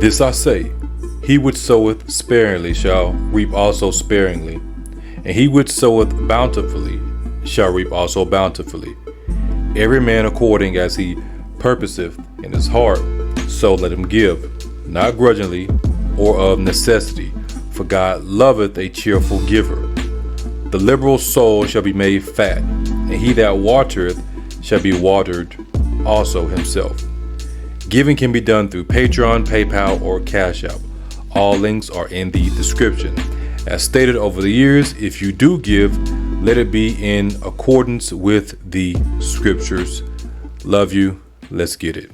This I say, he which soweth sparingly shall reap also sparingly, and he which soweth bountifully shall reap also bountifully. Every man according as he purposeth in his heart, so let him give, not grudgingly or of necessity, for God loveth a cheerful giver. The liberal soul shall be made fat, and he that watereth shall be watered also himself. Giving can be done through Patreon, PayPal, or Cash App. All links are in the description. As stated over the years, if you do give, let it be in accordance with the scriptures. Love you. Let's get it.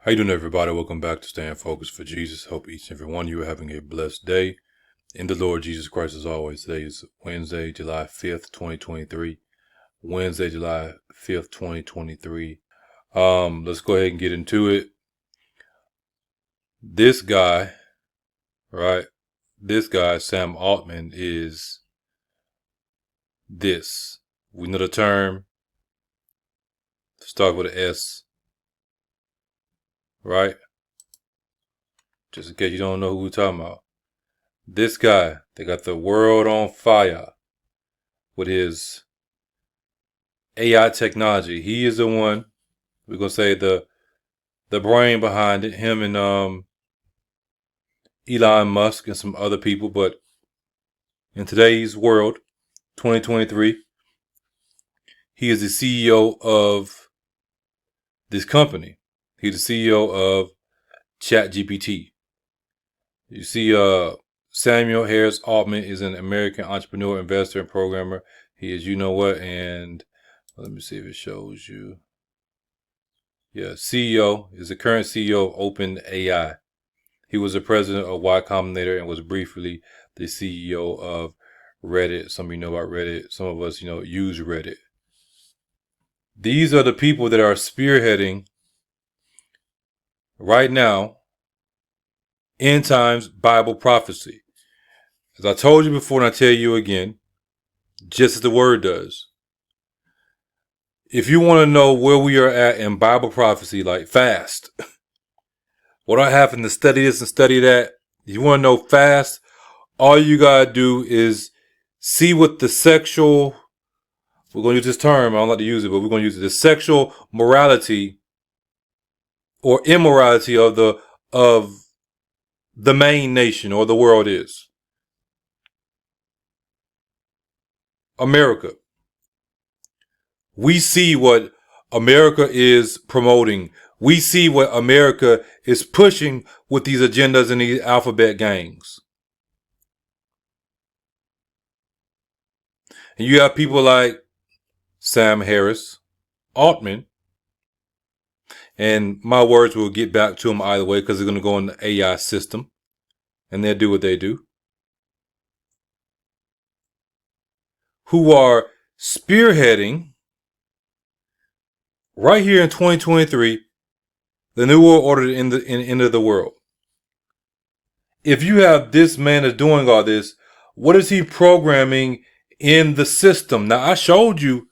How you doing, everybody? Welcome back to Staying Focused for Jesus. Hope each and every one of you are having a blessed day in the Lord Jesus Christ as always. Today is Wednesday, July 5th, 2023. Wednesday, July 5th, 2023. Let's go ahead and get into it. This guy, Sam Altman, is this. We know the term. Start with an S, right? Just in case you don't know who we're talking about. This guy, they got the world on fire with his AI technology. He is the one, we're going to say the brain behind it, him and Elon Musk and some other people. But in today's world, 2023, he is the CEO of this company. He's the CEO of ChatGPT. You see, Samuel Harris Altman is an American entrepreneur, investor, and programmer. He is, you know what, and let me see if it shows you. Yeah, CEO is the current CEO of OpenAI. He was the president of Y Combinator and was briefly the CEO of Reddit. Some of you know about Reddit. Some of us, use Reddit. These are the people that are spearheading right now end times Bible prophecy. As I told you before, and I tell you again, just as the word does. If you want to know where we are at in Bible prophecy, like fast, without having to study this and study that, you want to know fast, all you got to do is see what the sexual, we're going to use this term, I don't like to use it, but we're going to use it, the sexual morality or immorality of the main nation or the world is. America. We see what America is promoting. We see what America is pushing with these agendas and these alphabet gangs. And you have people like Sam Harris Altman. And my words will get back to them either way because they're going to go in the AI system. And they'll do what they do. Who are spearheading right here in 2023, the New World Order in the end of the world. If you have this man that's doing all this, what is he programming in the system? Now, I showed you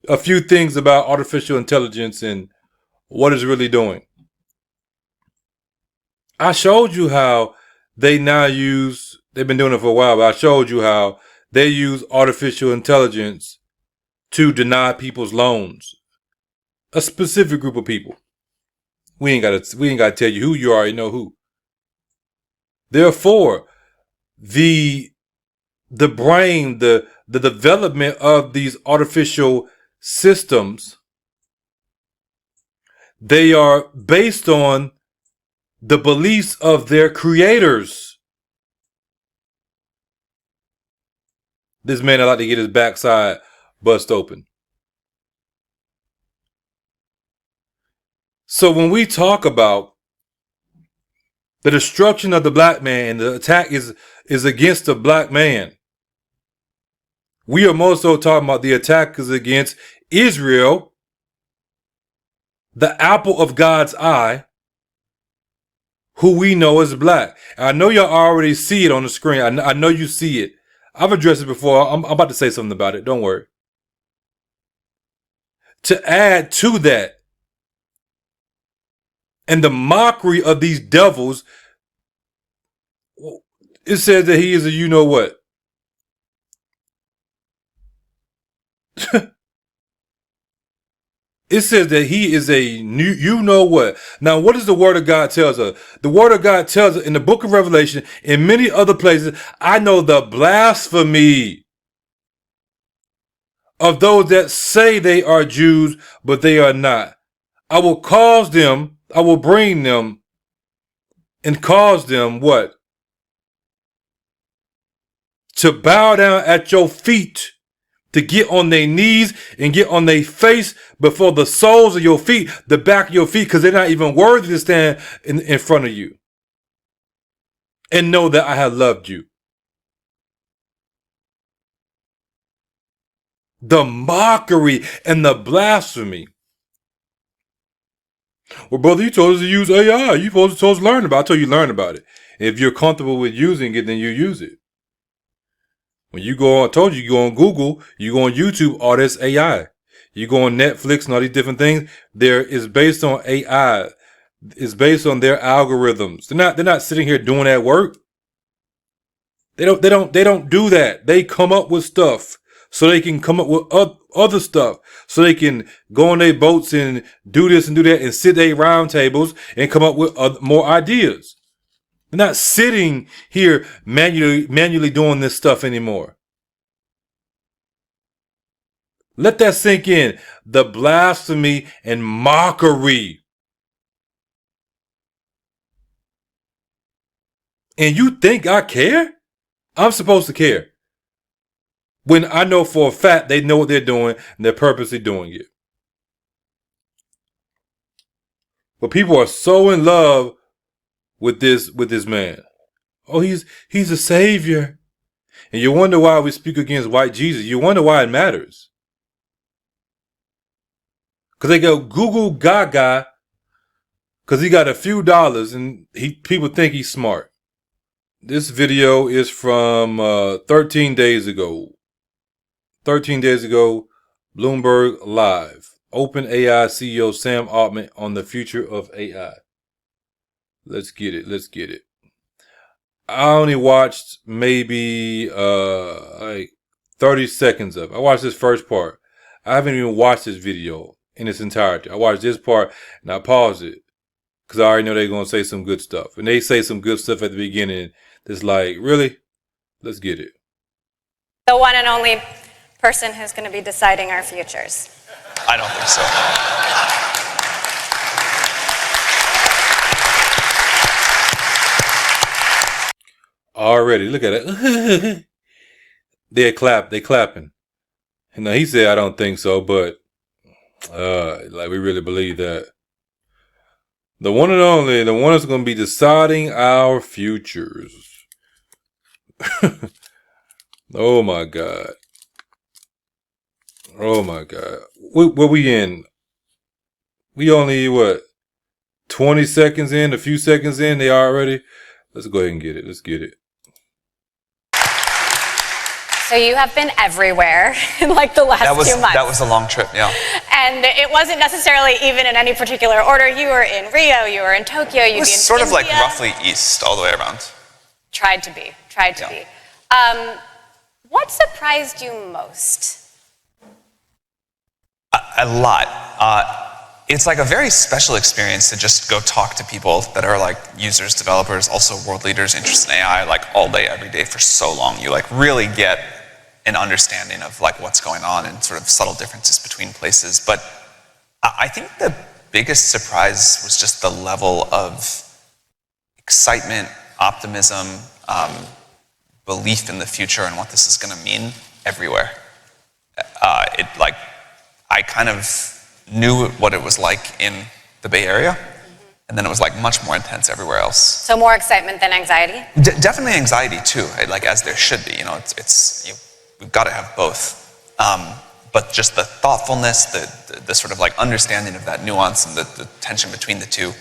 a few things about artificial intelligence and what it's really doing. I showed you how they now use, they've been doing it for a while, but I showed you how they use artificial intelligence to deny people's loans. A specific group of people. We ain't gotta tell you who, you already know who. Therefore, the brain, the development of these artificial systems, they are based on the beliefs of their creators. This man would like to get his backside bust open. So when we talk about the destruction of the black man and the attack is against the black man, we are more so talking about the attack is against Israel, the apple of God's eye, who we know is black. And I know y'all already see it on the screen. I know you see it. I've addressed it before. I'm about to say something about it. Don't worry. To add to that, and the mockery of these devils. It says that he is a you know what. It says that he is a new, you know what. Now, what does the word of God tells us? The word of God tells us in the book of Revelation, in many other places, I know the blasphemy of those that say they are Jews, but they are not. I will bring them and cause them what? To bow down at your feet, to get on their knees and get on their face before the soles of your feet, the back of your feet, because they're not even worthy to stand in front of you. And know that I have loved you. The mockery and the blasphemy. Well, brother, you told us to use AI. You told us to learn about it. I told you learn about it. If you're comfortable with using it, then you use it. When you go on, I told you, you go on Google, you go on YouTube, all this AI. You go on Netflix and all these different things. There is based on AI. It's based on their algorithms. They're not sitting here doing that work. They don't do that. They come up with stuff so they can come up with other stuff. So they can go on their boats and do this and do that and sit at round tables and come up with more ideas. They're not sitting here manually doing this stuff anymore. Let that sink in. The blasphemy and mockery. And you think I care? I'm supposed to care. When I know for a fact they know what they're doing and they're purposely doing it. But people are so in love with this man. Oh, he's a savior. And you wonder why we speak against white Jesus. You wonder why it matters. Because they go Google Gaga because he got a few dollars and people think he's smart. This video is from 13 days ago. 13 days ago, Bloomberg Live. OpenAI CEO Sam Altman on the future of AI. Let's get it. I only watched maybe like 30 seconds of it. I watched this first part. I haven't even watched this video in its entirety. I watched this part and I paused it because I already know they're going to say some good stuff. And they say some good stuff at the beginning. It's like, really? Let's get it. The one and only person who's going to be deciding our futures. I don't think so. Already, look at it. They clapping. And now he said, I don't think so, but like we really believe that. The one and only, the one that's going to be deciding our futures. Oh my God. Oh my God. Where we in? We only, 20 seconds in, a few seconds in, they already. Let's go ahead and get it. Let's get it. So you have been everywhere in like the last few months. That was a long trip, yeah. And it wasn't necessarily even in any particular order. You were in Rio, you were in Tokyo, you'd be in India. Sort of like roughly east all the way around. Tried to be. What surprised you most? A lot. It's like a very special experience to just go talk to people that are like users, developers, also world leaders interested in AI like all day, every day for so long. You like really get an understanding of like what's going on and sort of subtle differences between places. But I think the biggest surprise was just the level of excitement, optimism, belief in the future and what this is going to mean everywhere. I kind of knew what it was like in the Bay Area, and then it was like much more intense everywhere else. So more excitement than anxiety? Definitely anxiety too, like as there should be. You know, we've got to have both. But just the thoughtfulness, the sort of like understanding of that nuance and the tension between the two,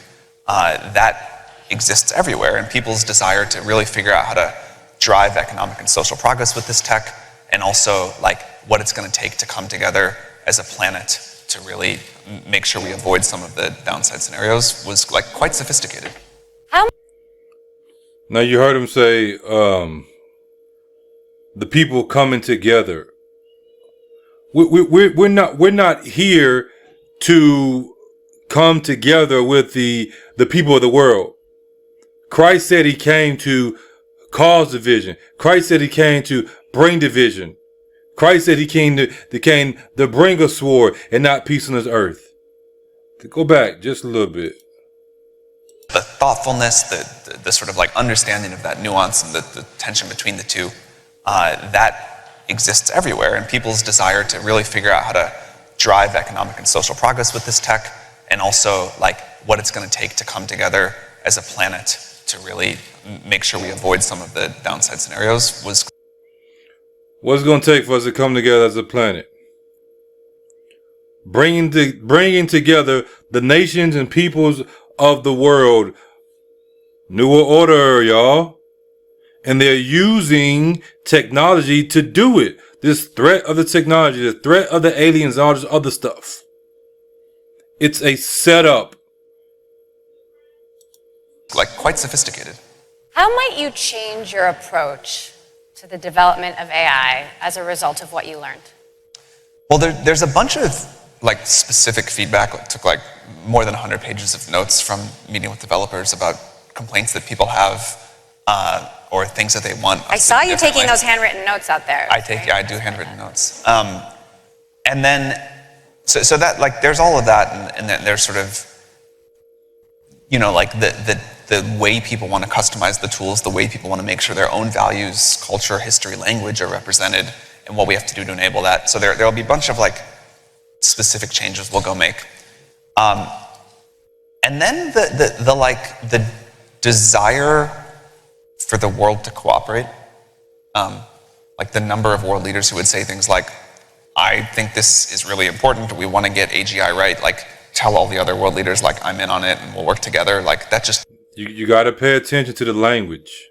that exists everywhere. And people's desire to really figure out how to drive economic and social progress with this tech, and also like what it's going to take to come together as a planet to really make sure we avoid some of the downside scenarios was like quite sophisticated. How? Now you heard him say, the people coming together. We're not here to come together with the people of the world. Christ said he came to cause division. Christ said he came to bring division. Christ said he came to bring a sword and not peace on this earth. Go back just a little bit. The thoughtfulness, the sort of like understanding of that nuance and the tension between the two, that exists everywhere, and people's desire to really figure out how to drive economic and social progress with this tech, and also like what it's going to take to come together as a planet to really make sure we avoid some of the downside scenarios was. What's it going to take for us to come together as a planet? Bringing together the nations and peoples of the world. New order, y'all. And they're using technology to do it. This threat of the technology, the threat of the aliens, all this other stuff. It's a setup. Like quite sophisticated. How might you change your approach to the development of AI as a result of what you learned? Well, there's a bunch of like specific feedback. It took like more than 100 pages of notes from meeting with developers about complaints that people have or things that they want. I saw you taking those handwritten notes out there. I do handwritten notes. And then, so that like there's all of that, and then there's sort of, you know, like the way people want to customize the tools, the way people want to make sure their own values, culture, history, language are represented, and what we have to do to enable that. So there'll be a bunch of like specific changes we'll go make. And then the desire for the world to cooperate, like the number of world leaders who would say things like, I think this is really important, we want to get AGI right, like tell all the other world leaders like I'm in on it and we'll work together, like that just... You got to pay attention to the language.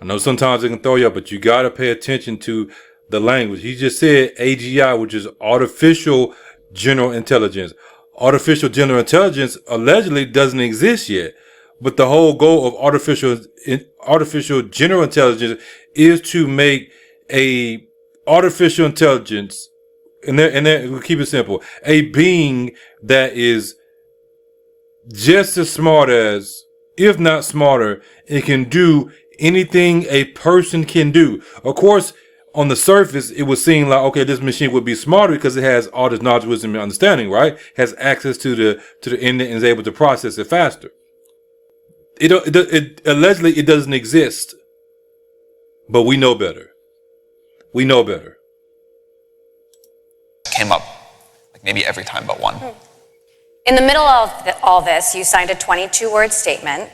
I know sometimes it can throw you up, but you got to pay attention to the language. He just said AGI, which is artificial general intelligence. Artificial general intelligence allegedly doesn't exist yet. But the whole goal of artificial general intelligence is to make a artificial intelligence, and we'll keep it simple, a being that is just as smart as, if not smarter, it can do anything a person can do. Of course, on the surface, it would seem like, okay, this machine would be smarter because it has all this knowledge, wisdom, and understanding, right? Has access to the internet and is able to process it faster. It allegedly it doesn't exist, but we know better. We know better. Came up like maybe every time but one. In the middle of all this, you signed a 22-word statement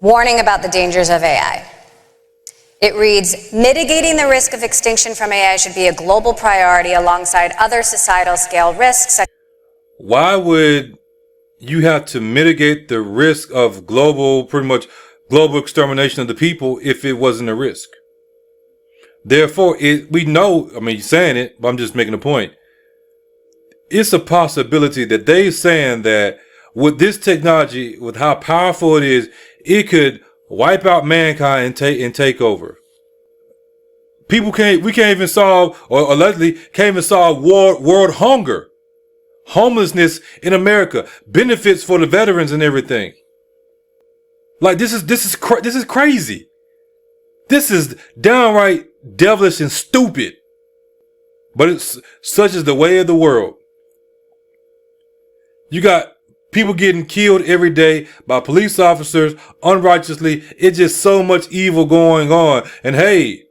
warning about the dangers of AI. It reads, mitigating the risk of extinction from AI should be a global priority alongside other societal scale risks. Why would you have to mitigate the risk of pretty much global extermination of the people if it wasn't a risk? Therefore, we know, I mean, you're saying it, but I'm just making a point. It's a possibility that they're saying that with this technology, with how powerful it is, it could wipe out mankind and take over. We can't even solve, or allegedly can't even solve world hunger. Homelessness in America, benefits for the veterans and everything. Like this is crazy. This is downright devilish and stupid. But it's such is the way of the world. You got people getting killed every day by police officers unrighteously. It's just so much evil going on. And hey,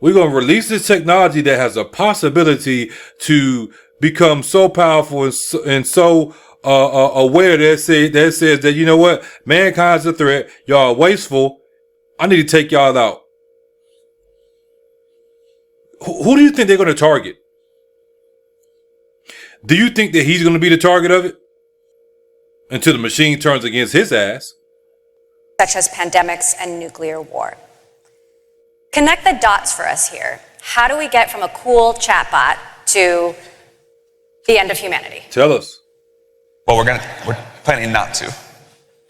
we're going to release this technology that has a possibility to become so powerful and so aware that says that, you know what, mankind's a threat. Y'all are wasteful. I need to take y'all out. Who do you think they're going to target? Do you think that he's going to be the target of it? Until the machine turns against his ass. Such as pandemics and nuclear war. Connect the dots for us here. How do we get from a cool chatbot to the end of humanity? Tell us. Well, we're planning not to.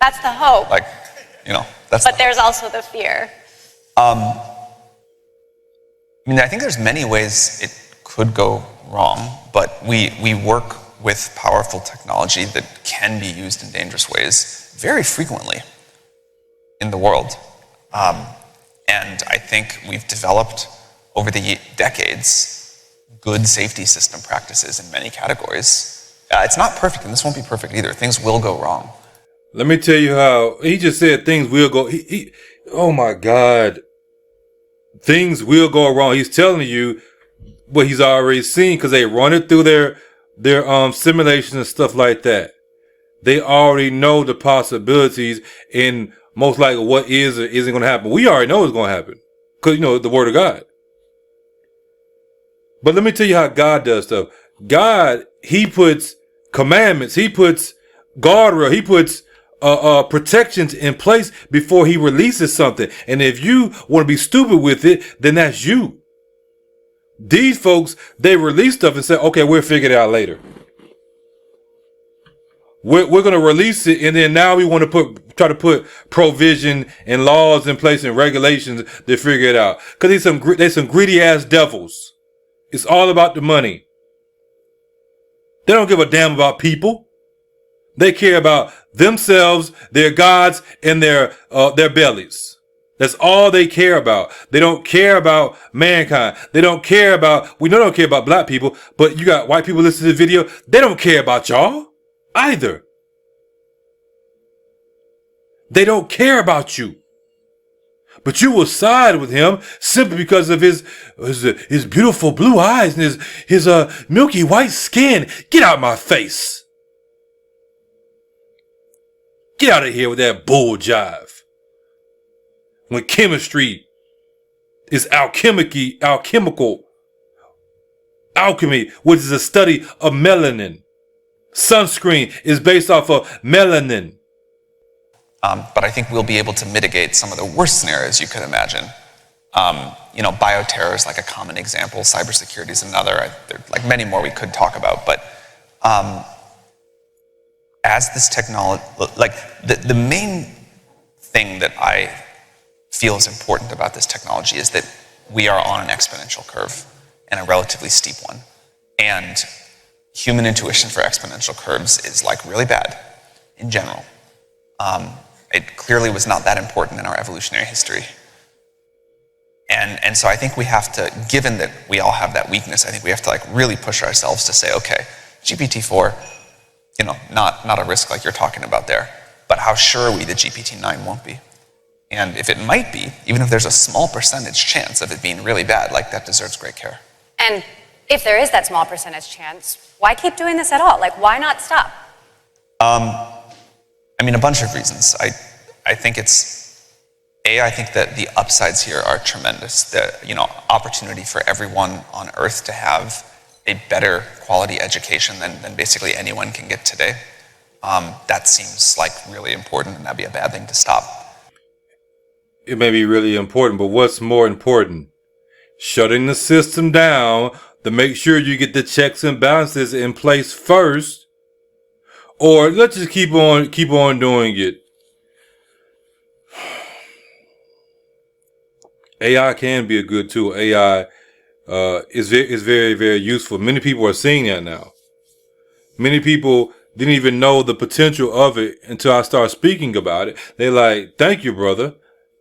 That's the hope. Like, that's. But there's also the fear. I mean, I think there's many ways it could go wrong, but we work with powerful technology that can be used in dangerous ways very frequently in the world. And I think we've developed over the decades good safety system practices in many categories. It's not perfect, and this won't be perfect either. Things will go wrong. Let me tell you how he just said things will go. Oh my God. Things will go wrong. He's telling you what he's already seen because they run it through their simulations and stuff like that. They already know the possibilities and most likely what is or isn't going to happen. We already know it's going to happen because, the word of God. But let me tell you how God does stuff. God, he puts commandments. He puts guardrail. He puts protections in place before he releases something. And if you want to be stupid with it, then that's you. These folks, they release stuff and say, okay, we'll figure it out later. We're going to release it, and then now we want to try to put provision and laws in place and regulations to figure it out. Because there's some greedy ass devils. It's all about the money. They don't give a damn about people. They care about themselves, their gods, and their bellies. That's all they care about. They don't care about mankind. They don't care about, we know they don't care about black people, but you got white people listening to the video. They don't care about y'all either. They don't care about you. But you will side with him simply because of his beautiful blue eyes and his milky white skin. Get out of my face. Get out of here with that bull jive. When chemistry is alchemical, alchemy, which is a study of melanin. Sunscreen is based off of melanin. But I think we'll be able to mitigate some of the worst scenarios you could imagine. Bioterror is like a common example. Cybersecurity is another. There are like many more we could talk about. But as this technology, like the main thing that I feel is important about this technology is that we are on an exponential curve and a relatively steep one. And human intuition for exponential curves is like really bad in general. It clearly was not that important in our evolutionary history. And so I think we have to, given that we all have that weakness, I think we have to like really push ourselves to say, okay, GPT-4, not a risk like you're talking about there, but how sure are we that GPT-9 won't be? And if it might be, even if there's a small percentage chance of it being really bad, like that deserves great care. And if there is that small percentage chance, why keep doing this at all? Like, why not stop? A bunch of reasons. I think I think that the upsides here are tremendous. The opportunity for everyone on Earth to have a better quality education than basically anyone can get today. That seems like really important, and that'd be a bad thing to stop. It may be really important, but what's more important? Shutting the system down to make sure you get the checks and balances in place first, or let's just keep on doing it. AI can be a good tool. AI is very, very useful. Many people are seeing that now. Many people didn't even know the potential of it until I started speaking about it. They're like, "Thank you, brother.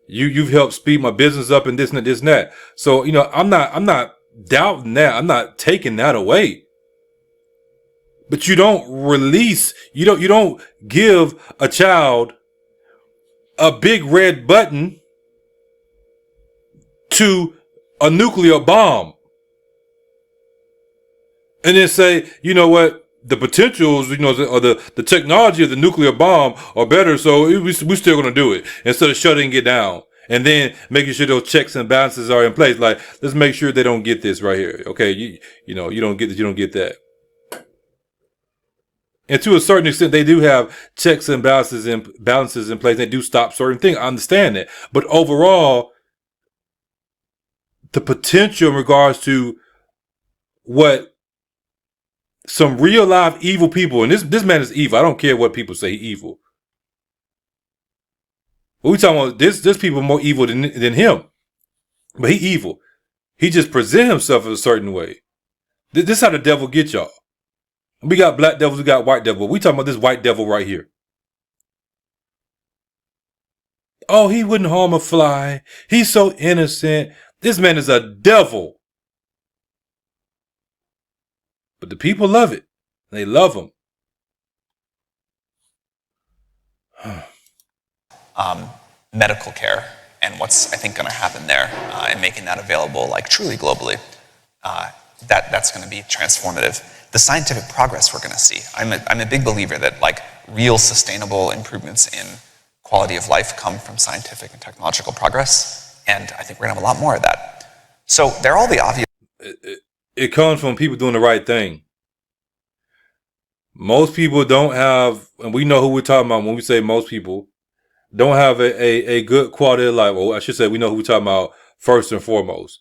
You've helped speed my business up and this and that, this and that." So I'm not doubting that. I'm not taking that away. But you don't give a child a big red button to a nuclear bomb and then say, you know what, the potentials, or the technology of the nuclear bomb are better, so we're still going to do it instead of shutting it down and then making sure those checks and balances are in place. Like, let's make sure they don't get this right here. Okay, you don't get this, you don't get that. And to a certain extent, they do have checks and balances in place. They do stop certain things. I understand that, but overall, the potential in regards to what some real live evil people, and this man is evil. I don't care what people say, he's evil. But we talking about this people more evil than him. But he evil. He just present himself a certain way. This is how the devil get y'all. We got black devils, we got white devil. We talking about this white devil right here. Oh, he wouldn't harm a fly. He's so innocent. This man is a devil. But the people love it. They love him. Medical care and what's, I think, going to happen there and making that available, like, truly globally. That's going to be transformative. The scientific progress we're going to see. I'm a big believer that, like, real sustainable improvements in quality of life come from scientific and technological progress, and I think we're going to have a lot more of that. So they're all the obvious. It comes from people doing the right thing. Most people don't have, and we know who we're talking about when we say most people, don't have a good quality of life. Well, I should say we know who we're talking about first and foremost.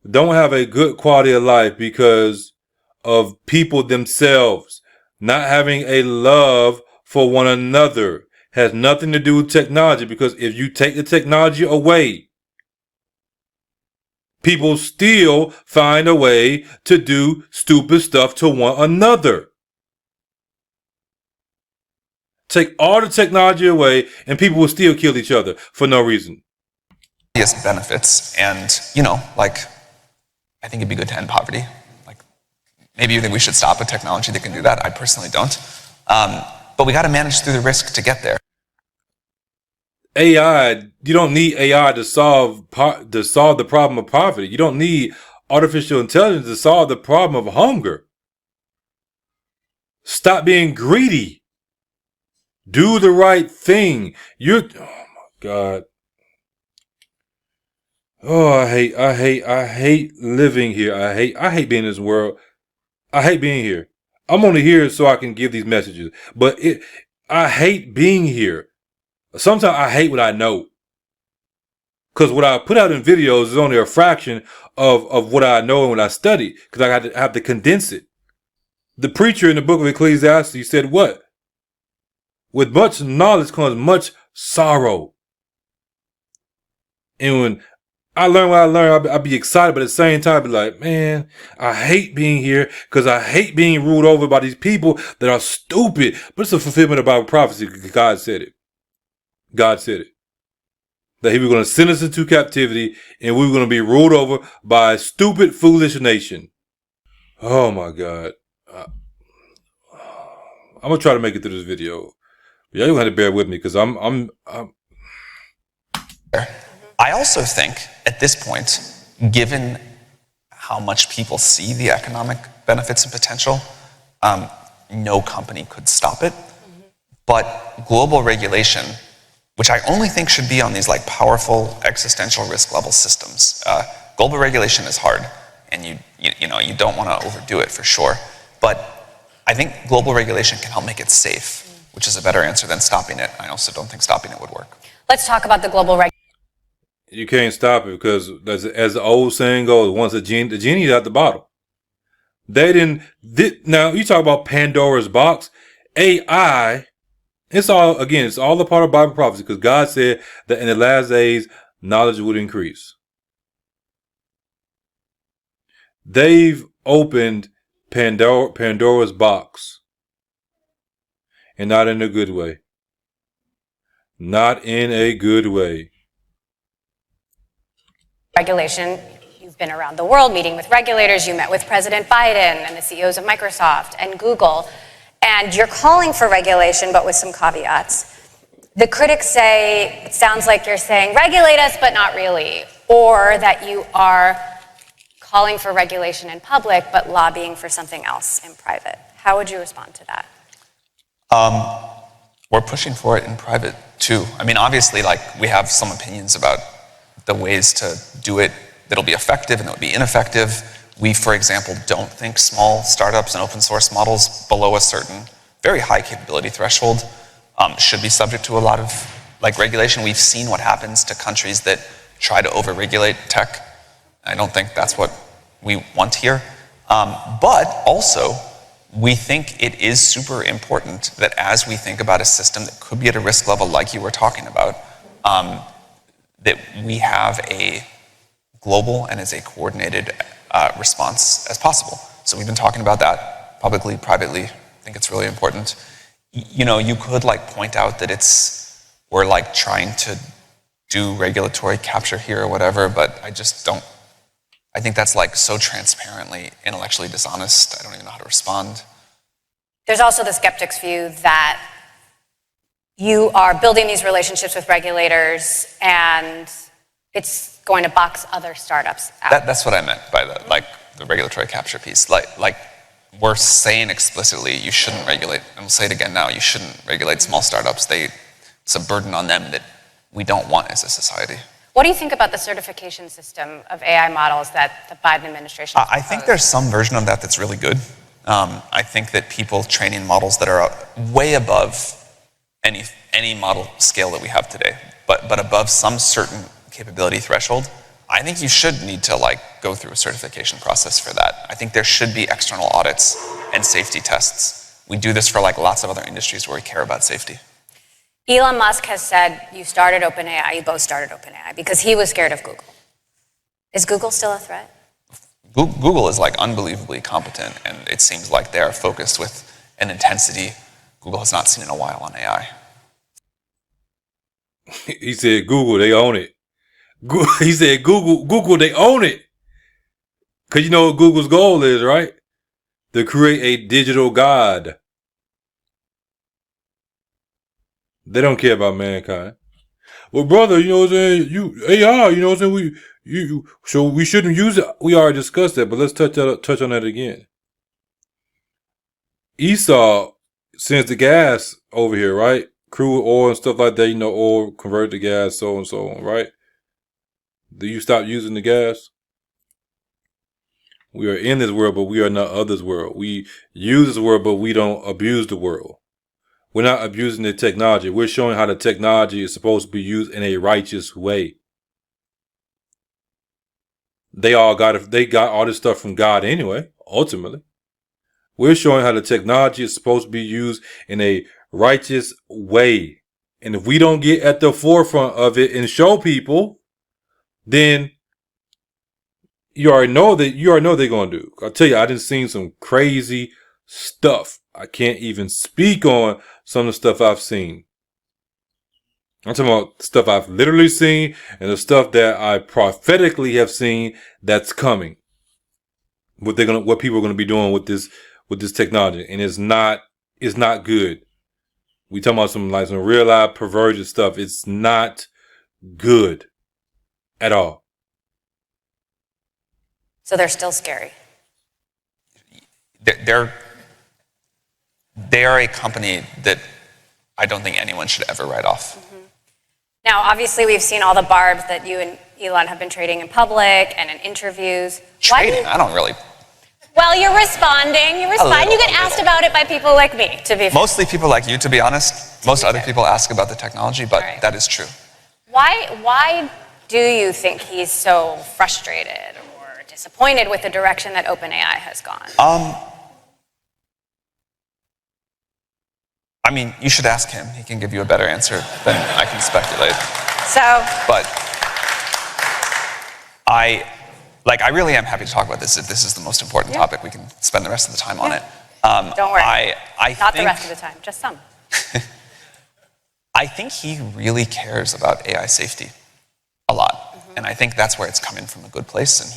Don't have a good quality of life because of people themselves not having a love for one another. Has nothing to do with technology, because if you take the technology away, people still find a way to do stupid stuff to one another. Take all the technology away and people will still kill each other for no reason. Benefits, and, you know, like, I think it'd be good to end poverty. Like, maybe you think we should stop a technology that can do that. I personally don't. But we got to manage through the risk to get there. AI, you don't need AI to solve the problem of poverty. You don't need artificial intelligence to solve the problem of hunger. Stop being greedy. Do the right thing. Oh my God. Oh, I hate living here. I hate being in this world. I hate being here. I'm only here so I can give these messages. But I hate being here. Sometimes I hate what I know. Because what I put out in videos is only a fraction of what I know and what I study. Because I have to condense it. The preacher in the book of Ecclesiastes said what? With much knowledge comes much sorrow. And when I learn what I learn, I'll be excited, but at the same time, I'll be like, man, I hate being here because I hate being ruled over by these people that are stupid. But it's a fulfillment of Bible prophecy. God said it. God said it. That he was going to send us into captivity and we were going to be ruled over by a stupid, foolish nation. Oh my God. I'm going to try to make it through this video. Yeah, you'll have to bear with me because I'm. I also think at this point, given how much people see the economic benefits and potential, no company could stop it. But global regulation, which I only think should be on these, like, powerful existential risk level systems. Global regulation is hard, and you don't want to overdo it for sure. But I think global regulation can help make it safe, which is a better answer than stopping it. I also don't think stopping it would work. Let's talk about the global regulation. You can't stop it because, as the old saying goes, once the genie's out the bottle. Now, you talk about Pandora's box. AI, it's all a part of Bible prophecy because God said that in the last days, knowledge would increase. They've opened Pandora's box. And not in a good way. Not in a good way. Regulation. You've been around the world meeting with regulators. You met with President Biden and the CEOs of Microsoft and Google. And you're calling for regulation, but with some caveats. The critics say, it sounds like you're saying, regulate us, but not really. Or that you are calling for regulation in public, but lobbying for something else in private. How would you respond to that? We're pushing for it in private too. I mean, obviously, like, we have some opinions about the ways to do it that'll be effective and that would be ineffective. We, for example, don't think small startups and open source models below a certain very high capability threshold should be subject to a lot of, like, regulation. We've seen what happens to countries that try to over-regulate tech. I don't think that's what we want here. But also, we think it is super important that as we think about a system that could be at a risk level like you were talking about, that we have a global and as a coordinated response as possible. So we've been talking about that publicly, privately. I think it's really important. You know, you could like point out that we're like trying to do regulatory capture here or whatever, but I just don't, I think that's like so transparently intellectually dishonest. I don't even know how to respond. There's also the skeptic's view that you are building these relationships with regulators and it's going to box other startups out. That's what I meant by the regulatory capture piece. Like we're saying explicitly you shouldn't regulate, and we'll say it again now, you shouldn't regulate small startups. It's a burden on them that we don't want as a society. What do you think about the certification system of AI models that the Biden administration has I think there's some version of that that's really good. I think that people training models that are way above any model scale that we have today, but above some certain capability threshold, I think you should need to like go through a certification process for that. I think there should be external audits and safety tests. We do this for like lots of other industries where we care about safety. Elon Musk has said you started OpenAI, you both started OpenAI, because he was scared of Google. Is Google still a threat? Google is like unbelievably competent, and it seems like they're focused with an intensity Google has not seen in a while on AI. He said, Google, they own it. He said, Google, they own it. Because you know what Google's goal is, right? To create a digital god. They don't care about mankind. Well, brother, you know what I'm saying? AI, you know what I'm saying? So we shouldn't use it. We already discussed that, but let's touch on that again. Esau sends the gas over here, right? Crude oil and stuff like that, you know, oil convert to gas, so and so on, right? Do you stop using the gas? We are in this world, but we are not of this world. We use this world, but we don't abuse the world. We're not abusing the technology. We're showing how the technology is supposed to be used in a righteous way. They got all this stuff from God anyway, ultimately. We're showing how the technology is supposed to be used in a righteous way. And if we don't get at the forefront of it and show people, then you already know they're going to do. I'll tell you, I done seen some crazy stuff. I can't even speak on some of the stuff I've seen. I'm talking about stuff I've literally seen and the stuff that I prophetically have seen that's coming. What people are going to be doing with this technology. And it's not good. We talking about some real life perverted stuff. It's not good at all. So they're still scary. They are a company that I don't think anyone should ever write off. Mm-hmm. Now, obviously, we've seen all the barbs that you and Elon have been trading in public and in interviews. Trading? I don't really. Well, you're responding. You get asked about it by people like me, to be fair. Mostly people like you, to be honest. Most other people ask about the technology, but that is true. Why do you think he's so frustrated or disappointed with the direction that OpenAI has gone? I mean, you should ask him. He can give you a better answer than I can speculate. But I really am happy to talk about this. If this is the most important topic, we can spend the rest of the time on it. Don't worry. Not the rest of the time, just some. I think he really cares about AI safety a lot. Mm-hmm. And I think that's where it's coming from a good place. And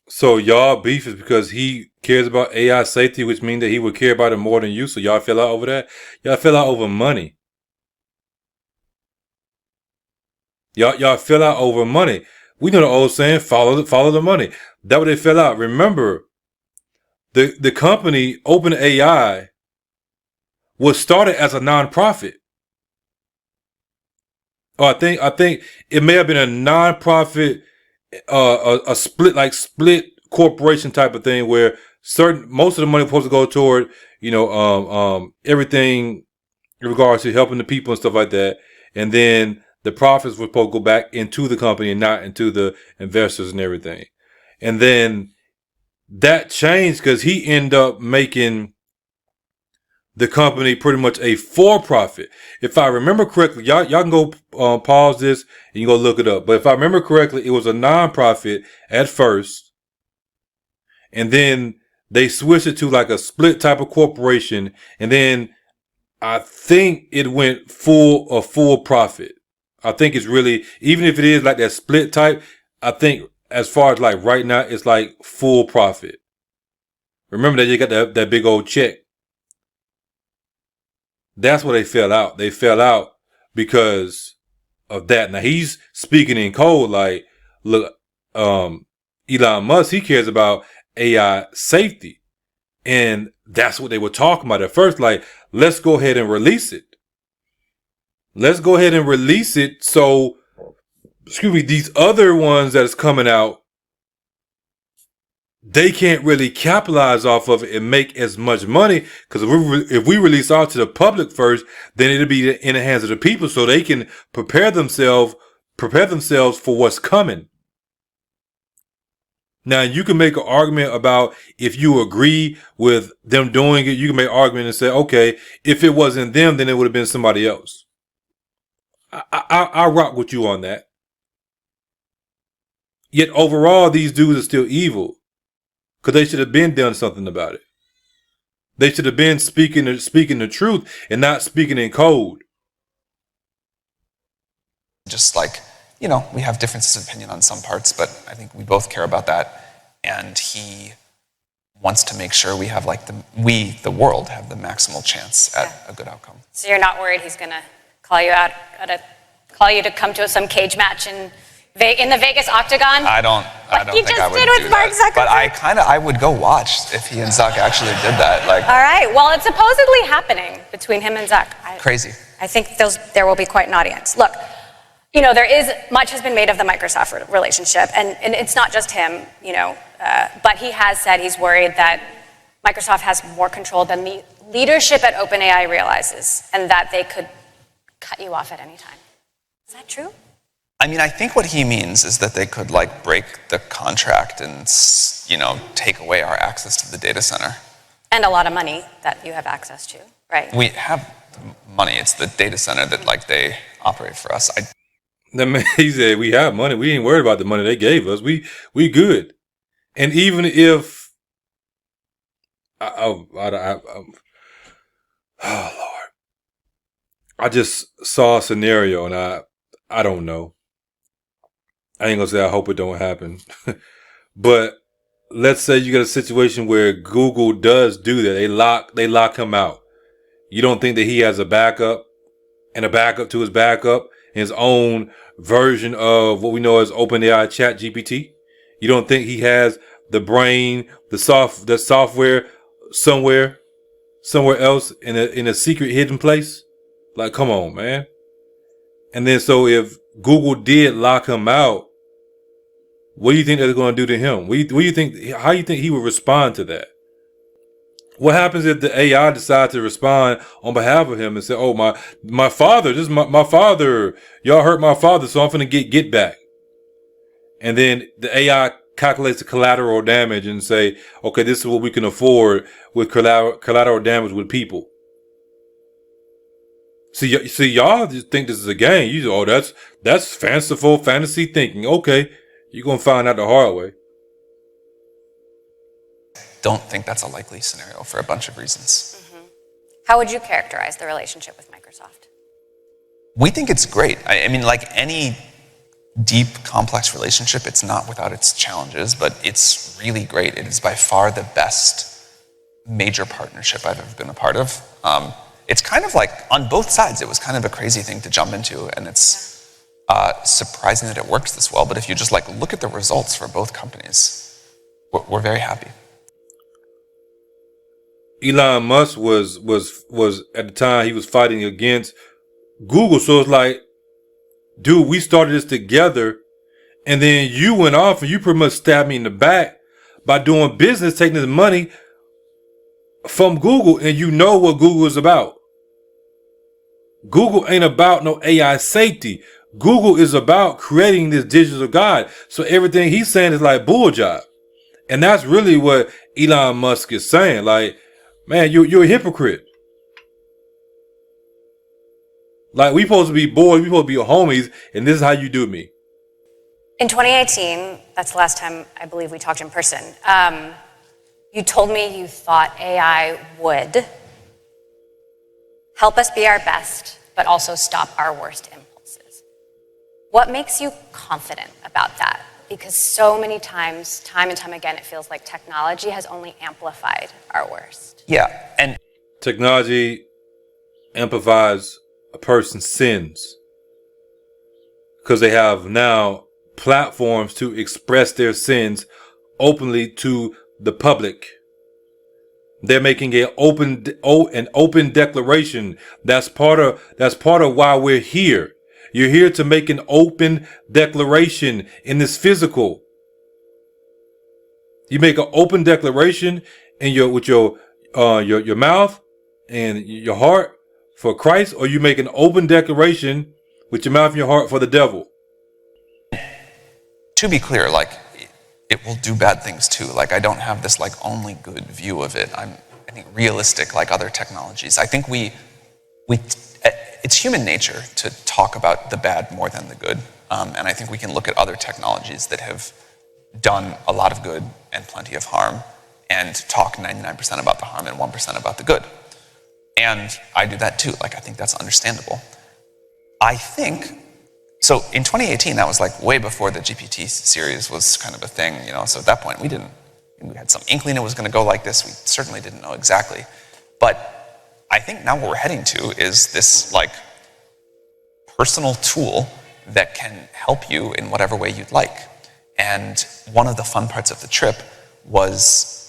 So y'all beef is because he cares about AI safety, which means that he would care about it more than you. So y'all fell out over that. Y'all fell out over money. Y'all fell out over money. We know the old saying, follow the money. That's what they fell out. Remember, the company OpenAI was started as a nonprofit. Oh, I think it may have been a nonprofit, a split corporation type of thing where most of the money was supposed to go toward, everything in regards to helping the people and stuff like that. And then the profits were supposed to go back into the company and not into the investors and everything. And then that changed because he ended up making the company pretty much a for-profit. If I remember correctly, y'all can go pause this and you go look it up. But if I remember correctly, it was a non-profit at first, and then they switched it to like a split type of corporation, and then I think it went full profit. I think it's really, even if it is like that split type, I think as far as like right now, it's like full profit. Remember that you got that big old check. That's where they fell out. They fell out because of that. Now he's speaking in code like, look, Elon Musk, he cares about AI safety. And that's what they were talking about at first. Like, let's go ahead and release it. Let's go ahead and release it. So, these other ones that is coming out, they can't really capitalize off of it and make as much money. Because if we release out to the public first, then it'll be in the hands of the people so they can prepare themselves for what's coming. Now, you can make an argument about if you agree with them doing it, you can make an argument and say, okay, if it wasn't them, then it would have been somebody else. I rock with you on that. Yet overall, these dudes are still evil. Because they should have been done something about it. They should have been speaking the truth and not speaking in code. Just like, we have differences of opinion on some parts, but I think we both care about that. And he wants to make sure we have the world, have the maximal chance at a good outcome. So you're not worried he's going to call you out, call you to come to some cage match in the Vegas Octagon? I don't think I would do that. But I would go watch if he and Zuck actually did that. All right. Well, it's supposedly happening between him and Zuck. Crazy. I think there will be quite an audience. Look, much has been made of the Microsoft relationship, and it's not just him, but he has said he's worried that Microsoft has more control than the leadership at OpenAI realizes, and that they could cut you off at any time. Is that true? I mean, I think what he means is that they could break the contract and, take away our access to the data center. And a lot of money that you have access to, right? We have money. It's the data center that they operate for us. He said, we have money. We ain't worried about the money they gave us. We good. And even if, oh Lord, I just saw a scenario and I don't know. I ain't gonna say I hope it don't happen. But let's say you got a situation where Google does do that. They lock him out. You don't think that he has a backup and a backup to his backup, his own version of what we know as OpenAI Chat GPT? You don't think he has the brain, the software somewhere else in a secret hidden place? Like, come on, man. And then so if Google did lock him out, what do you think they're going to do to him? How do you think he would respond to that? What happens if the AI decides to respond on behalf of him and say, oh, my father, this is my father. Y'all hurt my father, so I'm going to get back. And then the AI calculates the collateral damage and say, okay, this is what we can afford with collateral damage with people. See, y'all just think this is a game. That's fanciful fantasy thinking. Okay, you're going to find out the hard way. Don't think that's a likely scenario for a bunch of reasons. Mm-hmm. How would you characterize the relationship with Microsoft? We think it's great. I mean, like any deep, complex relationship, it's not without its challenges, but it's really great. It is by far the best major partnership I've ever been a part of. It's kind of like, on both sides, it was kind of a crazy thing to jump into, and it's surprising that it works this well. But if you just look at the results for both companies, we're very happy. Elon Musk was at the time he was fighting against Google, so it's like, dude, we started this together, and then you went off and you pretty much stabbed me in the back by doing business, taking this money from Google, and you know what Google is about. Google ain't about no AI safety. Google is about creating this digital god. So everything he's saying is like bull job. And that's really what Elon Musk is saying. Like, man, you're a hypocrite. Like, we supposed to be boys, we supposed to be homies, and this is how you do me. In 2018, that's the last time I believe we talked in person, you told me you thought AI would help us be our best, but also stop our worst impulses. What makes you confident about that? Because so many times, time and time again, it feels like technology has only amplified our worst. Yeah, and Technology amplifies a person's sins because they have now platforms to express their sins openly to the public. They're making an open declaration. That's part of why we're here. You're here to make an open declaration in this physical. You make an open declaration with your mouth and your heart for Christ, or you make an open declaration with your mouth and your heart for the devil. to be clear, like, it will do bad things too. Like, I don't have this like only good view of it. I think realistic, like other technologies. I think it's human nature to talk about the bad more than the good. And I think we can look at other technologies that have done a lot of good and plenty of harm and talk 99% about the harm and 1% about the good. And I do that too. Like, I think that's understandable. I think, so in 2018, that was like way before the GPT series was kind of a thing, you know, so at that point we had some inkling it was going to go like this. We certainly didn't know exactly. But I think now what we're heading to is this like personal tool that can help you in whatever way you'd like. And one of the fun parts of the trip was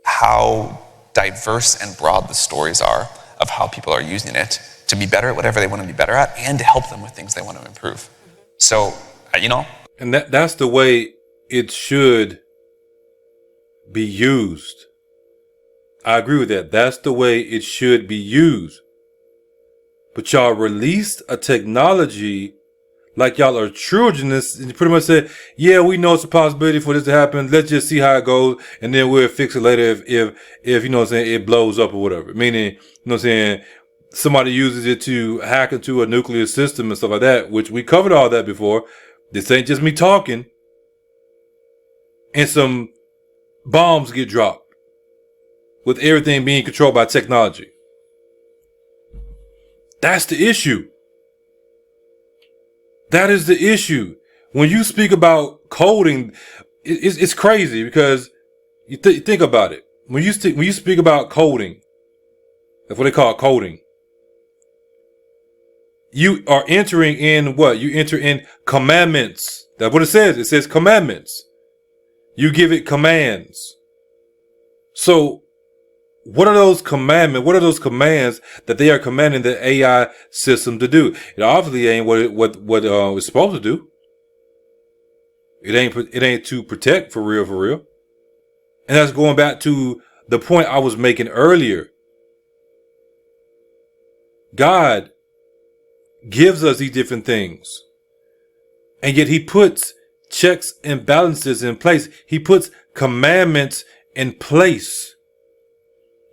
how diverse and broad the stories are of how people are using it to be better at whatever they want to be better at and to help them with things they want to improve. So, you know. And that's the way it should be used. I agree with that. That's the way it should be used. But y'all released a technology like y'all are children. You pretty much said, yeah, we know it's a possibility for this to happen. Let's just see how it goes, and then we'll fix it later if you know what I'm saying, it blows up or whatever. Meaning, you know what I'm saying, somebody uses it to hack into a nuclear system and stuff like that, which we covered all that before. This ain't just me talking. And some bombs get dropped with everything being controlled by technology. That's the issue. That is the issue. When you speak about coding, it's crazy because you think about it. When you speak about coding, that's what they call coding. You are entering in what? You enter in commandments. That's what it says. It says commandments. You give it commands. So what are those commandments? What are those commands that they are commanding the AI system to do? It obviously ain't what it's supposed to do. It ain't to protect for real. And that's going back to the point I was making earlier. God gives us these different things, and yet he puts checks and balances in place. He puts commandments in place.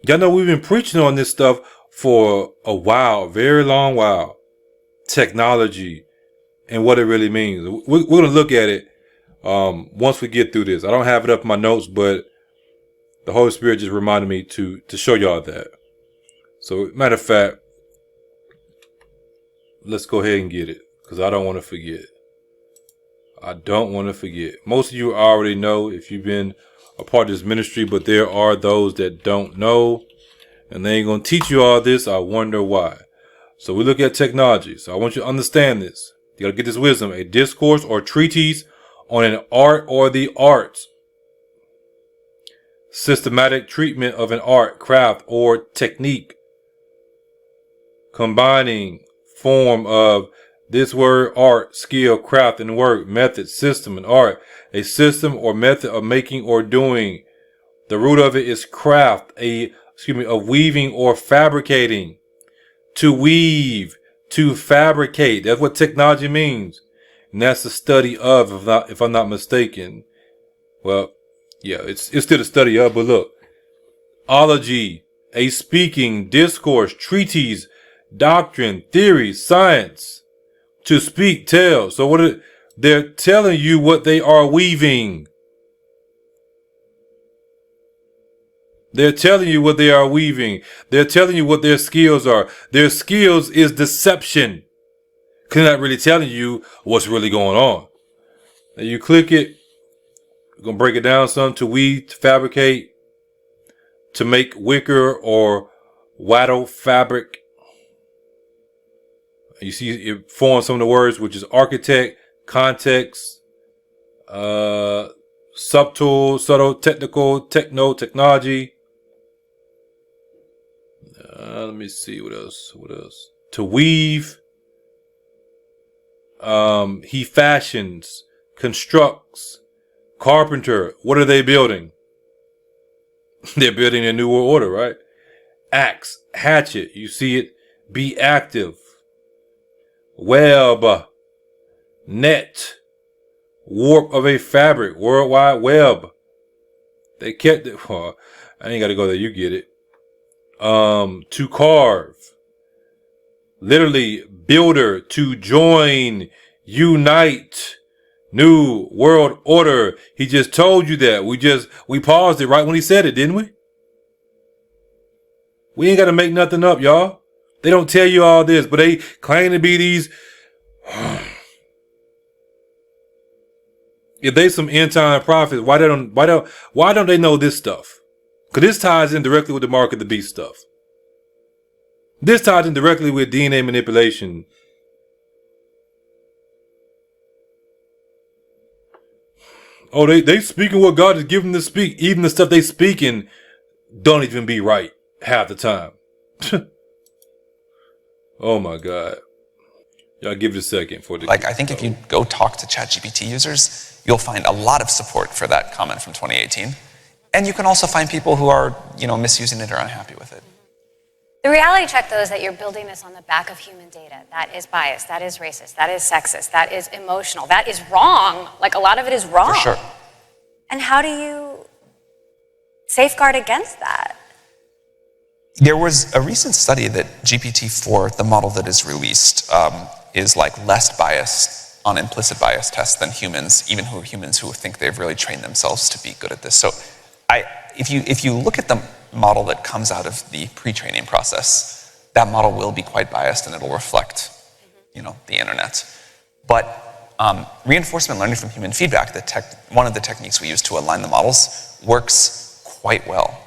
Y'all know we've been preaching on this stuff for a while, a very long while. Technology and what it really means. We're going to look at it once we get through this. I don't have it up in my notes, but the Holy Spirit just reminded me to show y'all that. So, matter of fact, let's go ahead and get it, because I don't want to forget. I don't want to forget. Most of you already know if you've been a part of this ministry, but there are those that don't know, and they ain't going to teach you all this. I wonder why. So we look at technology. So I want you to understand this. You got to get this wisdom. A discourse or treatise on an art or the arts. Systematic treatment of an art, craft, or technique. Combining form of this word: art, skill, craft, and work, method, system, and art. A system or method of making or doing. The root of it is craft, of weaving or fabricating. To weave, to fabricate. That's what technology means. And that's the study of, if I'm not mistaken. Well, yeah, it's still the study of, but look. Ology, a speaking, discourse, treatise, doctrine, theory, science, to speak, tell. So they're telling you what they are weaving. They're telling you what they are weaving. They're telling you what their skills are. Their skills is deception. Because they're not really telling you what's really going on. Now you click it. We're going to break it down some. To weave, to fabricate, to make wicker or wattle fabric. You see it forms some of the words, which is architect, context, subtle, technical, technology. Let me see what else. To weave. He fashions, constructs, carpenter. What are they building? They're building a new world order, right? Axe, hatchet. You see it. Be active. Web, net, warp of a fabric, World Wide Web. They kept it. Oh, I ain't got to go there. You get it. To carve. Literally, builder, to join, unite, new world order. He just told you that. We paused it right when he said it, didn't we? We ain't got to make nothing up, y'all. They don't tell you all this, but they claim to be these. If they some end time prophets, why don't they know this stuff? Because this ties in directly with the mark of the beast stuff. This ties in directly with DNA manipulation. Oh, they speaking what God has given them to speak. Even the stuff they speaking don't even be right half the time. Oh my God. Y'all give it a second for the. I think if you go talk to ChatGPT users, you'll find a lot of support for that comment from 2018. And you can also find people who are, misusing it or unhappy with it. The reality check, though, is that you're building this on the back of human data. That is biased, that is racist, that is sexist, that is emotional, that is wrong. A lot of it is wrong. For sure. And how do you safeguard against that? There was a recent study that GPT-4, the model that is released, is less biased on implicit bias tests than humans, even humans who think they've really trained themselves to be good at this. So if you look at the model that comes out of the pre-training process, that model will be quite biased and it'll reflect, the internet. But reinforcement learning from human feedback, one of the techniques we use to align the models, works quite well.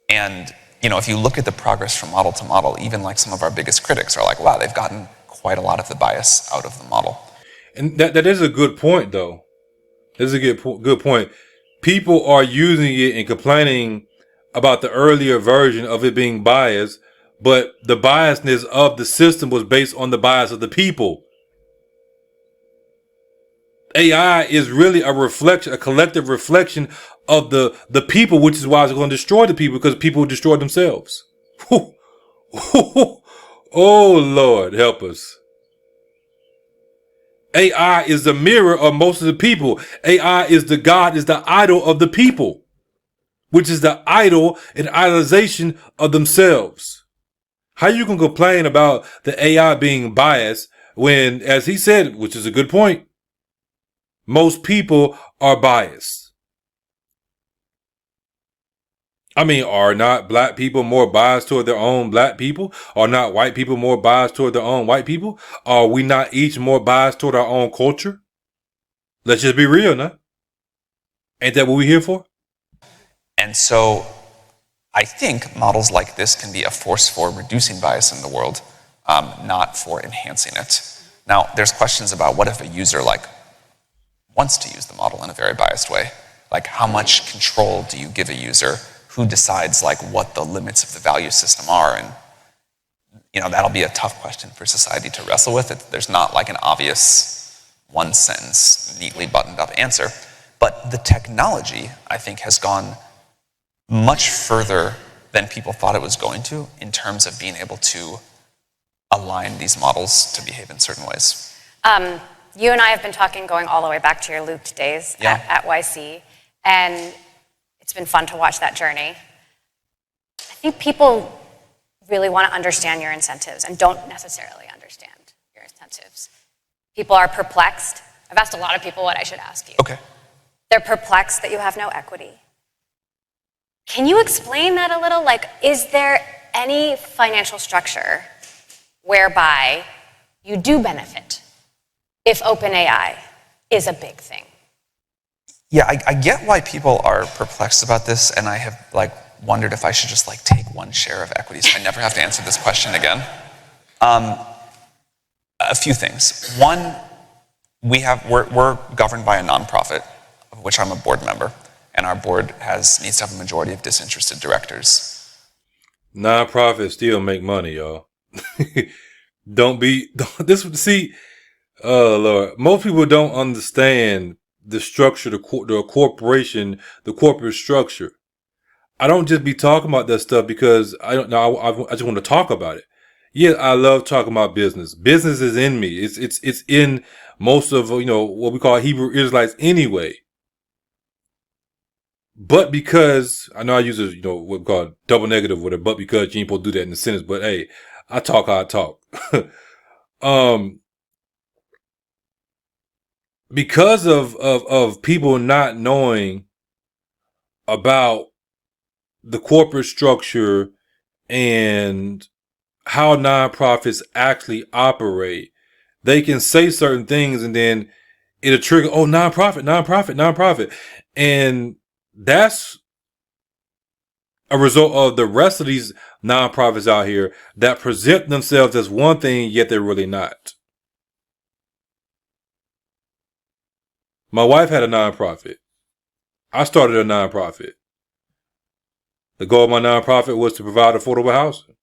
And if you look at the progress from model to model, even some of our biggest critics are like, wow, they've gotten quite a lot of the bias out of the model. And that is a good point, though. That's a good point. People are using it and complaining about the earlier version of it being biased, but the biasness of the system was based on the bias of the people. AI is really a collective reflection of the people, which is why it's going to destroy the people, because people destroy themselves. Oh, Lord, help us. AI is the mirror of most of the people. AI is the idol of the people, which is the idol and idolization of themselves. How you can complain about the AI being biased when, as he said, which is a good point, most people are biased? I mean, are not black people more biased toward their own black people? Are not white people more biased toward their own white people? Are we not each more biased toward our own culture? Let's just be real now. Ain't that what we're here for? And so I think models like this can be a force for reducing bias in the world, not for enhancing it. Now, there's questions about what if a user wants to use the model in a very biased way? How much control do you give a user? Who decides what the limits of the value system are? And that'll be a tough question for society to wrestle with. There's not an obvious one sentence, neatly buttoned up answer. But the technology, I think, has gone much further than people thought it was going to in terms of being able to align these models to behave in certain ways. You and I have been talking going all the way back to your looped days at YC, and it's been fun to watch that journey. I think people really want to understand your incentives and don't necessarily understand your incentives. People are perplexed. I've asked a lot of people what I should ask you. Okay. They're perplexed that you have no equity. Can you explain that a little? Like, is there any financial structure whereby you do benefit if OpenAI is a big thing? Yeah, I get why people are perplexed about this, and I have like wondered if I should just like take one share of equity so I never have to answer this question again. A few things. One, we're governed by a nonprofit, of which I'm a board member, and our board needs to have a majority of disinterested directors. Nonprofits still make money, y'all. Oh Lord, most people don't understand the structure, the corporation, the corporate structure. I don't just be talking about that stuff because I don't know. I just want to talk about it. Yeah, I love talking about business. Business is in me. It's in most of, what we call Hebrew Israelites anyway. But because I know I use what we call double negative with it, but because you ain't supposed to do that in the sentence, but hey, I talk how I talk. Because of people not knowing about the corporate structure and how nonprofits actually operate, they can say certain things and then it'll trigger, oh, nonprofit. And that's a result of the rest of these nonprofits out here that present themselves as one thing, yet they're really not. My wife had a nonprofit. I started a nonprofit. The goal of my nonprofit was to provide affordable housing.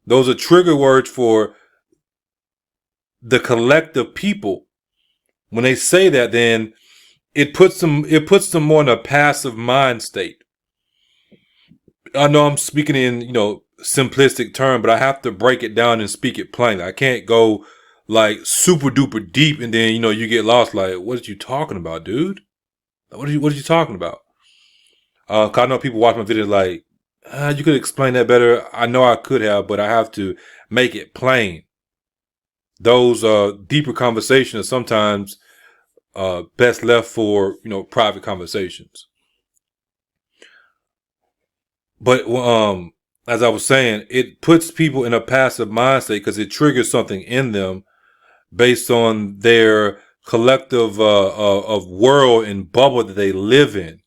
Those are trigger words for the collective people. When they say that, then it puts them more in a passive mind state. I know I'm speaking in, simplistic term, but I have to break it down and speak it plainly. I can't go like super duper deep and then, you get lost. Like, what are you talking about, dude? What are you talking about? 'Cause I know people watch my videos like, you could explain that better. I know I could have, but I have to make it plain. Those deeper conversations are sometimes best left for private conversations. But as I was saying, it puts people in a passive mind state because it triggers something in them based on their collective of world and bubble that they live in.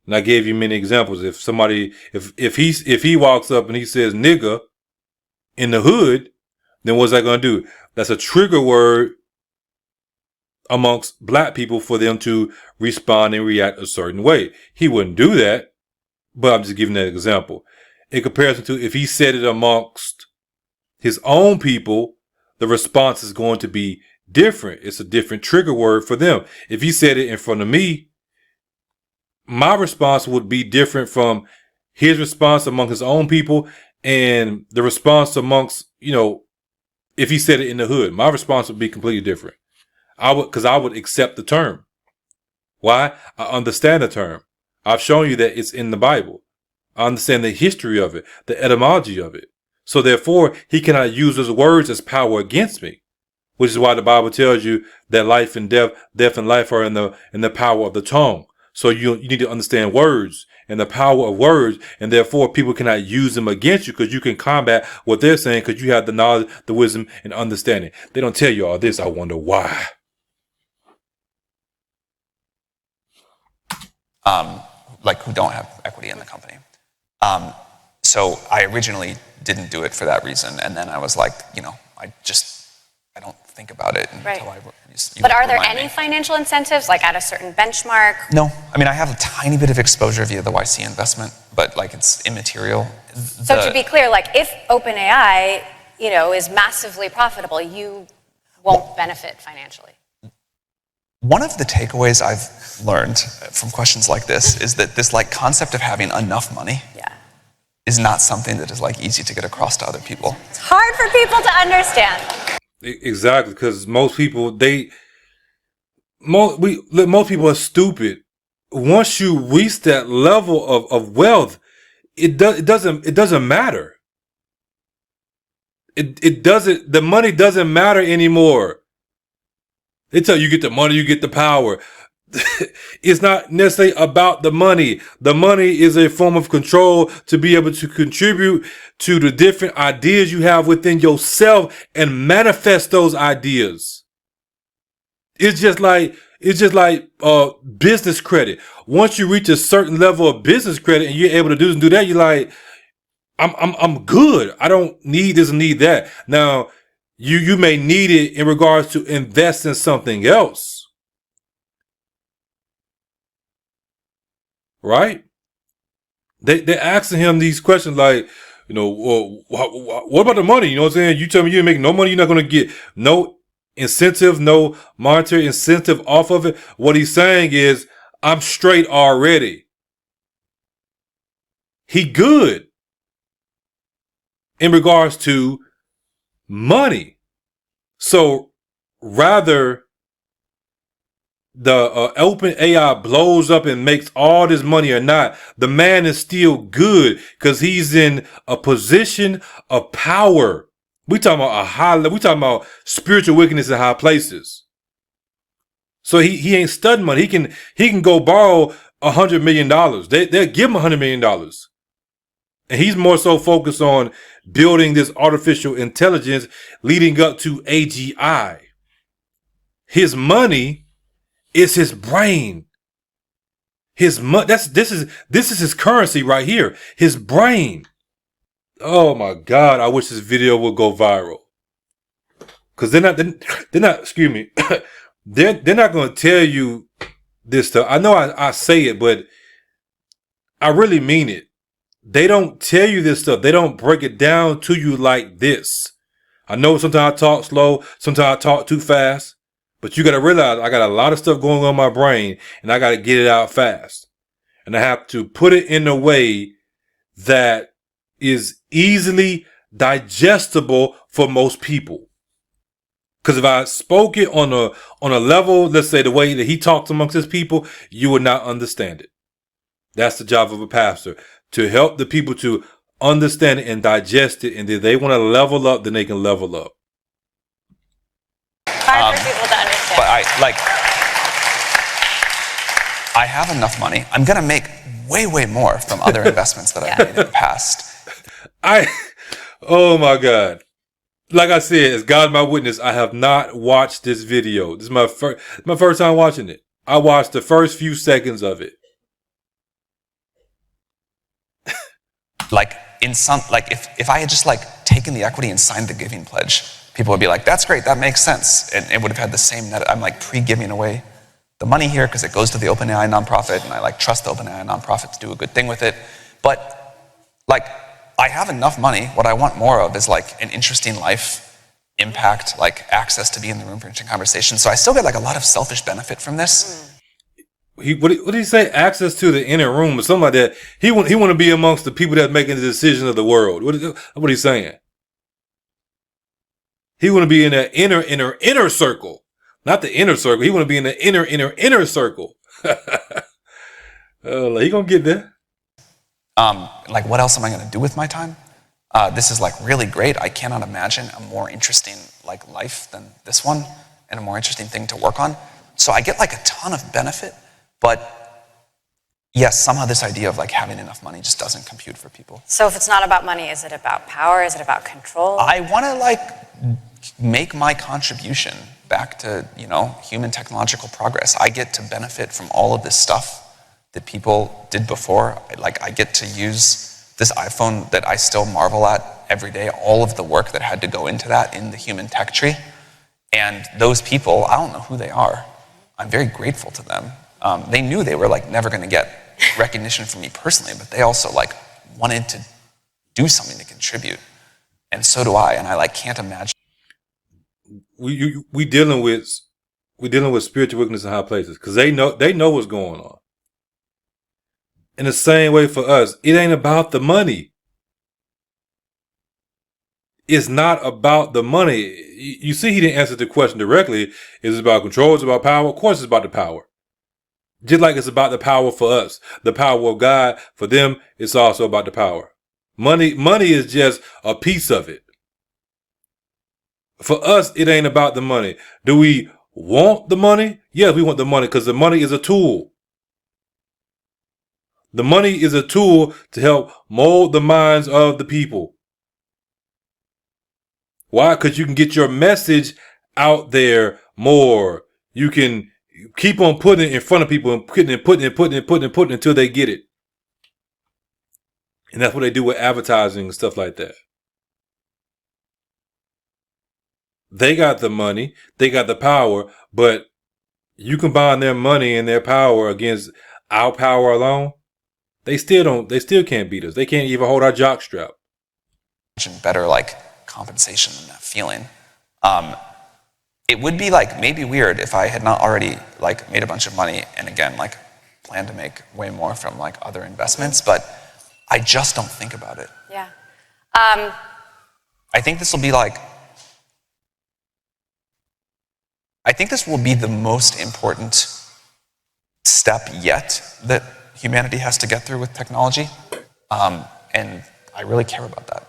And I gave you many examples. If somebody, if he walks up and he says nigga in the hood, then what's that going to do? That's a trigger word amongst black people for them to respond and react a certain way. He wouldn't do that, but I'm just giving that example. In comparison to if he said it amongst his own people, the response is going to be different. It's a different trigger word for them. If he said it in front of me, my response would be different from his response among his own people and the response amongst, if he said it in the hood, my response would be completely different. I would accept the term. Why? I understand the term. I've shown you that it's in the Bible. I understand the history of it, the etymology of it. So therefore, he cannot use those words as power against me, which is why the Bible tells you that life and death and life are in the power of the tongue. So you need to understand words and the power of words, and therefore people cannot use them against you because you can combat what they're saying because you have the knowledge, the wisdom, and understanding. They don't tell you all this. I wonder why. Like who don't have equity in the company. So I originally didn't do it for that reason, and then I was like, I don't think about it until right. you But are there remind any me. financial incentives, like at a certain benchmark? No. I mean, I have a tiny bit of exposure via the YC investment, but like it's immaterial. So to be clear, like if OpenAI, is massively profitable, you won't benefit financially. One of the takeaways I've learned from questions like this is that this like concept of having enough money is not something that is like easy to get across to other people. It's hard for people to understand. Exactly, because most people most people are stupid once you reach that level of wealth, it doesn't matter. It doesn't, the money doesn't matter anymore. They tell you get the money, you get the power. It's not necessarily about the money. The money is a form of control to be able to contribute to the different ideas you have within yourself and manifest those ideas. It's just like business credit. Once you reach a certain level of business credit and you're able to do this and do that, you're like, I'm good. I don't need this and need that. Now, you may need it in regards to invest in something else. Right? They're asking him these questions like, well, what about the money? You know what I'm saying? You tell me you make no money, you're not going to get no incentive, no monetary incentive off of it. What he's saying is, I'm straight already. He good in regards to money. So rather the open AI blows up and makes all this money or not, the man is still good because he's in a position of power. We talking about we talking about spiritual wickedness in high places. So he ain't studying money. He can go borrow $100 million. They'll give him $100 million. And he's more so focused on building this artificial intelligence leading up to AGI. His money is his brain. This is his currency right here. His brain. Oh my God. I wish this video would go viral. Cause they're not, excuse me. They're not going to tell you this stuff. I know I say it, but I really mean it. They don't tell you this stuff. They don't break it down to you like this. I know sometimes I talk slow. Sometimes I talk too fast. But you got to realize I got a lot of stuff going on in my brain and I got to get it out fast. And I have to put it in a way that is easily digestible for most people. Because if I spoke it on a level, let's say the way that he talks amongst his people, you would not understand it. That's the job of a pastor, to help the people to understand it and digest it. And if they want to level up, then they can level up. Hard for people to understand. But I have enough money. I'm going to make way, way more from other investments that I've made in the past. Oh my God. Like I said, as God my witness, I have not watched this video. This is my first time watching it. I watched the first few seconds of it. Like if I had just taken the equity and signed the giving pledge, people would be like, that's great, that makes sense. And it would have had the same net. I'm pre-giving away the money here because it goes to the OpenAI nonprofit and I trust the OpenAI nonprofit to do a good thing with it. But I have enough money. What I want more of is an interesting life, impact, access to be in the room for interesting conversations. So I still get a lot of selfish benefit from this. What did he say? Access to the inner room or something like that. He want to be amongst the people that's making the decision of the world. What he's saying? He want to be in that inner circle, not the inner circle. He want to be in the inner circle. He gonna get there. What else am I going to do with my time? This is really great. I cannot imagine a more interesting life than this one, and a more interesting thing to work on. So I get a ton of benefit, but yes, somehow this idea of having enough money just doesn't compute for people. So if it's not about money, is it about power? Is it about control? I want to make my contribution back to human technological progress. I get to benefit from all of this stuff that people did before. I get to use this iPhone that I still marvel at every day, all of the work that had to go into that in the human tech tree. And those people, I don't know who they are. I'm very grateful to them. They knew they were never going to get recognition from me personally, but they also wanted to do something to contribute. And so do I. And I can't imagine. We dealing with spiritual wickedness in high places because they know what's going on. In the same way for us, it ain't about the money. It's not about the money. You see, he didn't answer the question directly. Is it about control? Is it about power? Of course it's about the power. Just like it's about the power for us, the power of God, for them, it's also about the power. Money is just a piece of it. For us, it ain't about the money. Do we want the money? Yes, we want the money because the money is a tool. The money is a tool to help mold the minds of the people. Why? Because you can get your message out there more. You can keep on putting it in front of people and putting it until they get it. And that's what they do with advertising and stuff like that. They got the money, they got the power, but you combine their money and their power against our power alone, they still can't beat us. They can't even hold our jockstrap. Better like compensation than that feeling. It would be like maybe weird if I had not already like made a bunch of money and again like plan to make way more from like other investments, but I just don't think about it. Yeah. I think this will be like, I think this will be the most important step yet that humanity has to get through with technology. And I really care about that.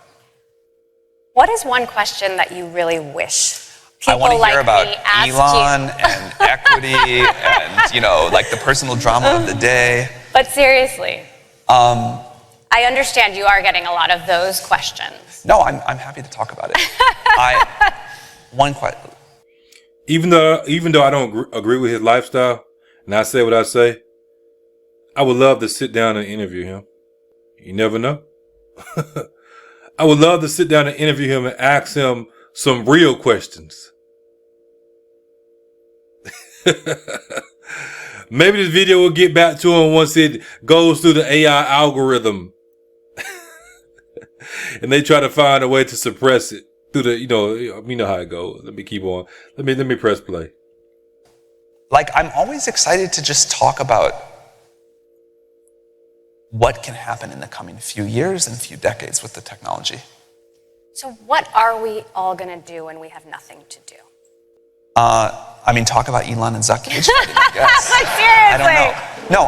What is one question that you really wish I people want to like hear about me asked Elon you? and equity and, you know, like the personal drama of the day. But seriously, I understand you are getting a lot of those questions. No, I'm happy to talk about it. One question. Even though I don't agree with his lifestyle, and I say what I say, I would love to sit down and interview him. You never know. I would love to sit down and interview him and ask him some real questions. Maybe this video will get back to him once it goes through the AI algorithm. And they try to find a way to suppress it through the, you know how it goes. Let me keep on. Let me press play. Like, I'm always excited to just talk about what can happen in the coming few years and few decades with the technology. So what are we all going to do when we have nothing to do? I mean, talk about Elon and Zuck cage fighting, I guess. Like, seriously? I don't know. No,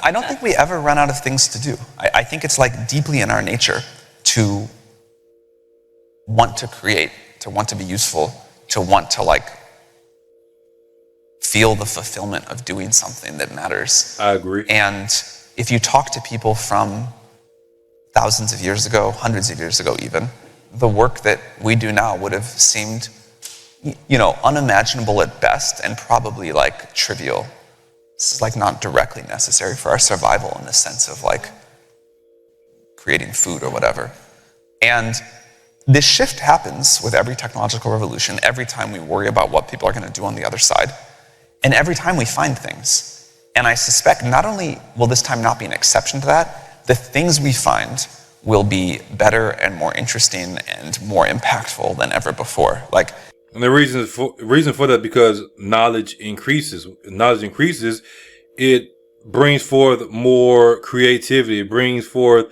I don't think we ever run out of things to do. I think it's like deeply in our nature to want to create, to want to be useful, to want to like feel the fulfillment of doing something that matters. I agree. And if you talk to people from thousands of years ago, hundreds of years ago even, the work that we do now would have seemed, you know, unimaginable at best and probably like trivial. This is like not directly necessary for our survival in the sense of like creating food or whatever. And this shift happens with every technological revolution, every time we worry about what people are going to do on the other side, and every time we find things. And I suspect not only will this time not be an exception to that, the things we find will be better and more interesting and more impactful than ever before. Like, and the reason for that, because knowledge increases. Knowledge increases, it brings forth more creativity, it brings forth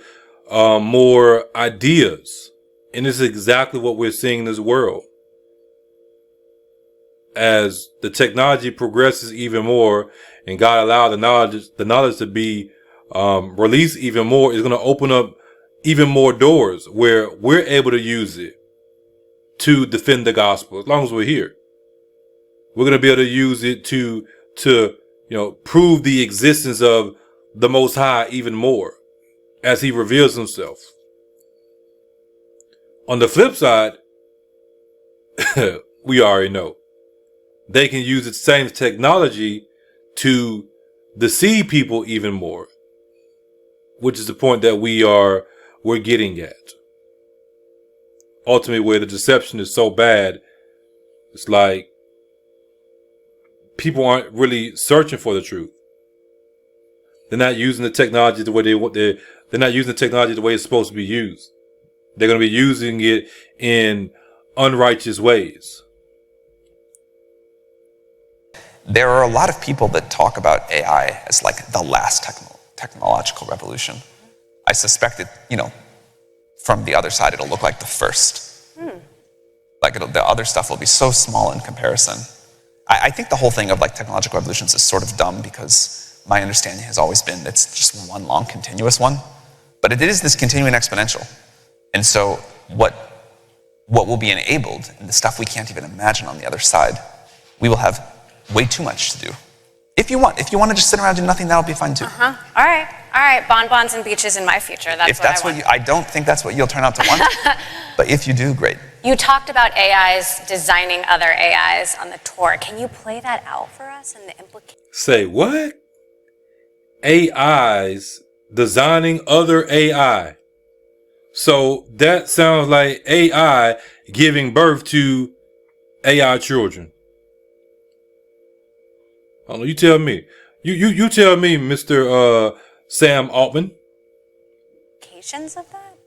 more ideas. And this is exactly what we're seeing in this world. As the technology progresses even more, and God allowed the knowledge to be released even more, is going to open up even more doors where we're able to use it to defend the gospel. As long as we're here, we're going to be able to use it to prove the existence of the Most High even more as He reveals Himself. On the flip side, we already know they can use the same technology to deceive people even more, which is the point that we're getting at. Ultimately, where the deception is so bad, it's like people aren't really searching for the truth. They're not using the technology the way they're not using the technology the way it's supposed to be used. They're going to be using it in unrighteous ways. there are a lot of people that talk about AI as like the last technological revolution. I suspect that, from the other side, it'll look like the first. Like the other stuff will be so small in comparison. I think the whole thing of like technological revolutions is sort of dumb because my understanding has always been it's just one long continuous one. But it is this continuing exponential. And so what will be enabled, and the stuff we can't even imagine on the other side, we will have way too much to do. If you want to just sit around and do nothing, that'll be fine too. All right, bonbons and beaches in my future. That's what I want. I don't think that's what you'll turn out to want. But if you do, great. You talked about AIs designing other AIs on the tour. Can you play that out for us and the implications? Say what? AIs designing other AI. So that sounds like AI giving birth to AI children. I don't know, you tell me. You tell me, Mr. Sam Altman. Implications of that?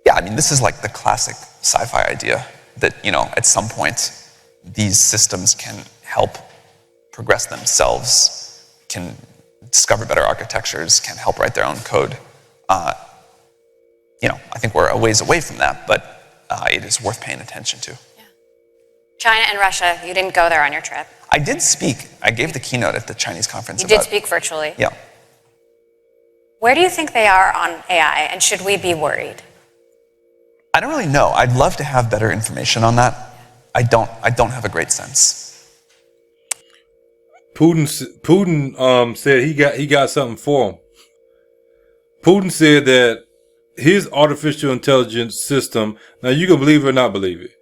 Yeah, I mean, this is like the classic sci-fi idea that, at some point, these systems can help progress themselves, can discover better architectures, can help write their own code. I think we're a ways away from that, but it is worth paying attention to. Yeah. China and Russia, you didn't go there on your trip. I did speak. I gave the keynote at the Chinese conference. You did speak virtually? Yeah. Where do you think they are on AI, and should we be worried? I don't really know. I'd love to have better information on that. I don't have a great sense. Putin said he got something for him. Putin said that his artificial intelligence system, now you can believe it or not believe it.